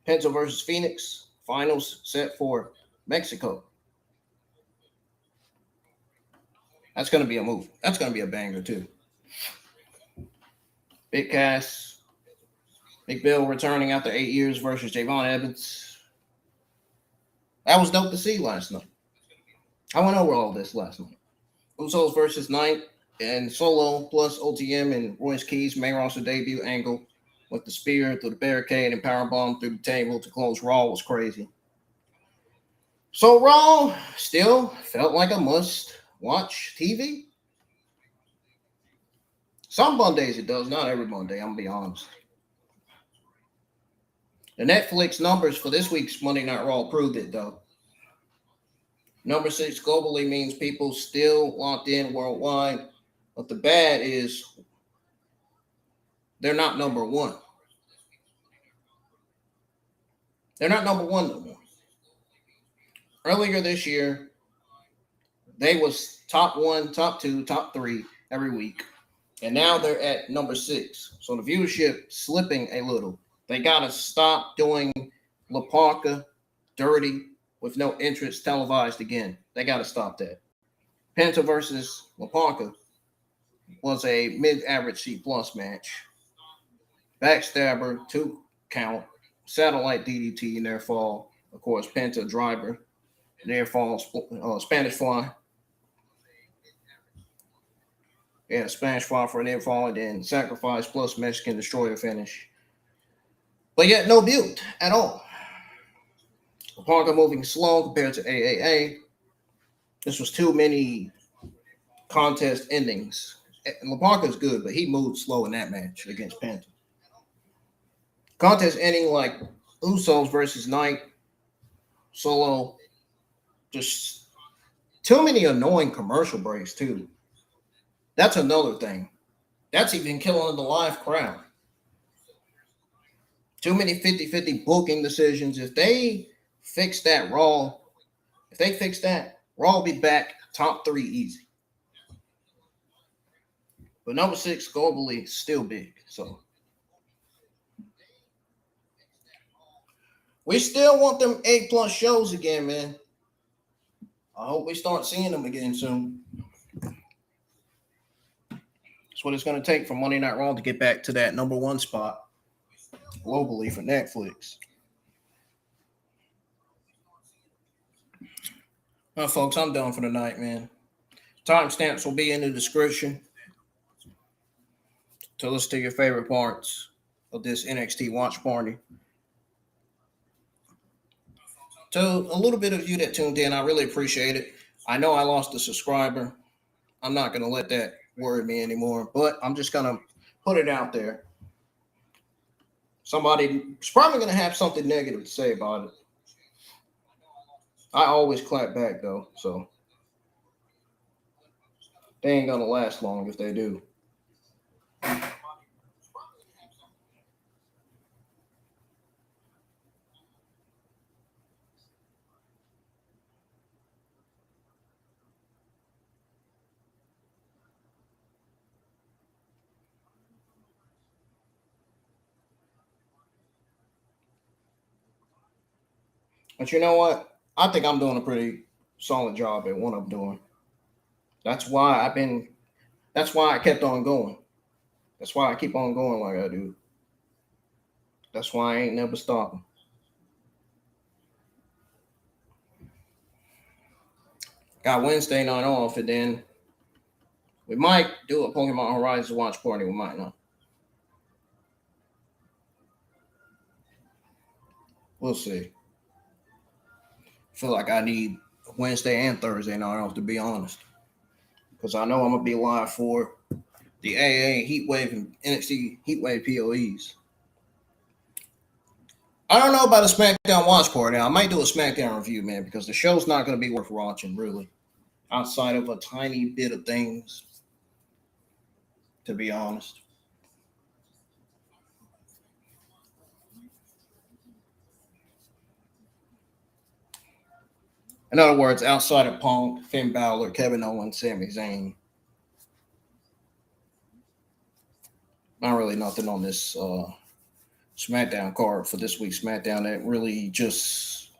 Penta versus Phoenix, finals set for Mexico. That's going to be a move. That's going to be a banger, too. Big Cass, Big Bill returning after 8 years versus Javon Evans. That was dope to see last night. I went over all this last night. Usos versus Knight and Solo plus OTM and Royce Keys main roster debut angle with the spear through the barricade and powerbomb through the table to close Raw was crazy. So Raw still felt like a must-watch TV. Some Mondays it does, not every Monday, I'm going to be honest. The Netflix numbers for this week's Monday Night Raw proved it, though. Number 6 globally means people still locked in worldwide. But the bad is they're not number 1. They're not number 1 no more. Earlier this year, they was top 1, top 2, top 3 every week. And now they're at number 6. So the viewership slipping a little. They got to stop doing Laparca dirty with no interest televised again. They got to stop that. Penta versus Laparca was a mid-average C+ match. Backstabber, 2 count. Satellite DDT, near fall. Of course, Penta driver. Near fall, Spanish fly. Yeah, Spanish fly for an near fall, and then sacrifice plus Mexican destroyer finish. But yet, no build at all. Laparca moving slow compared to AAA. This was too many contest endings. Laparca's good, but he moved slow in that match against Penta. Contest ending like Usos versus Knight, Solo. Just too many annoying commercial breaks, too. That's another thing. That's even killing the live crowd. Too many 50-50 booking decisions. If they fix that, Raw will be back top 3 easy. But number 6 globally still big. So we still want them 8+ shows again, man. I hope we start seeing them again soon. That's what it's going to take for Monday Night Raw to get back to that number 1 spot globally for Netflix. Well, folks, I'm done for the night, man. Timestamps will be in the description to listen to your favorite parts of this NXT watch party. To a little bit of you that tuned in, I really appreciate it. I know I lost a subscriber. I'm not going to let that worry me anymore, but I'm just going to put it out there. Somebody's probably going to have something negative to say about it. I always clap back, though, so they ain't going to last long if they do. But you know what? I think I'm doing a pretty solid job at what I'm doing. That's why I kept on going. That's why I keep on going like I do. That's why I ain't never stopping. Got Wednesday night off, and then we might do a Pokemon Horizons watch party. We might not. We'll see. I feel like I need Wednesday and Thursday night off, to be honest, because I know I'm gonna be live for the AA Heatwave and NXT Heatwave POEs. I don't know about a SmackDown watch party. I might do a SmackDown review, man, because the show's not going to be worth watching, really, outside of a tiny bit of things, to be honest. In other words, outside of Punk, Finn Balor, Kevin Owens, Sami Zayn, not really nothing on this SmackDown card for this week's SmackDown that really just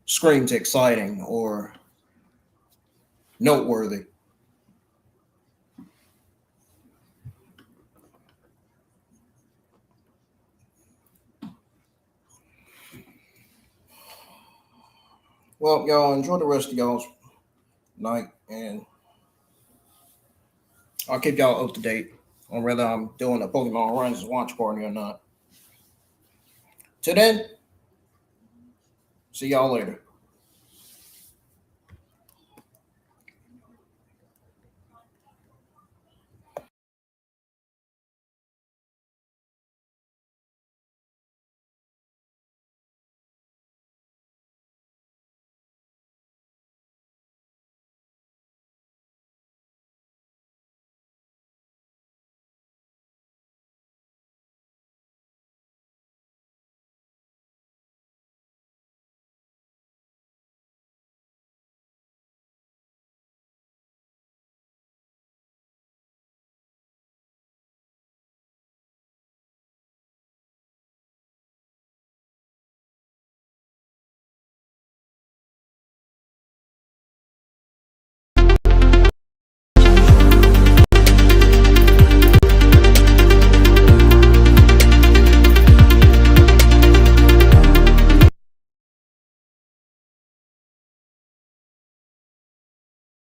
screams exciting or noteworthy. Well, y'all enjoy the rest of y'all's night, and I'll keep y'all up to date on whether I'm doing a Pokemon Horizons watch party or not. Till then, see y'all later.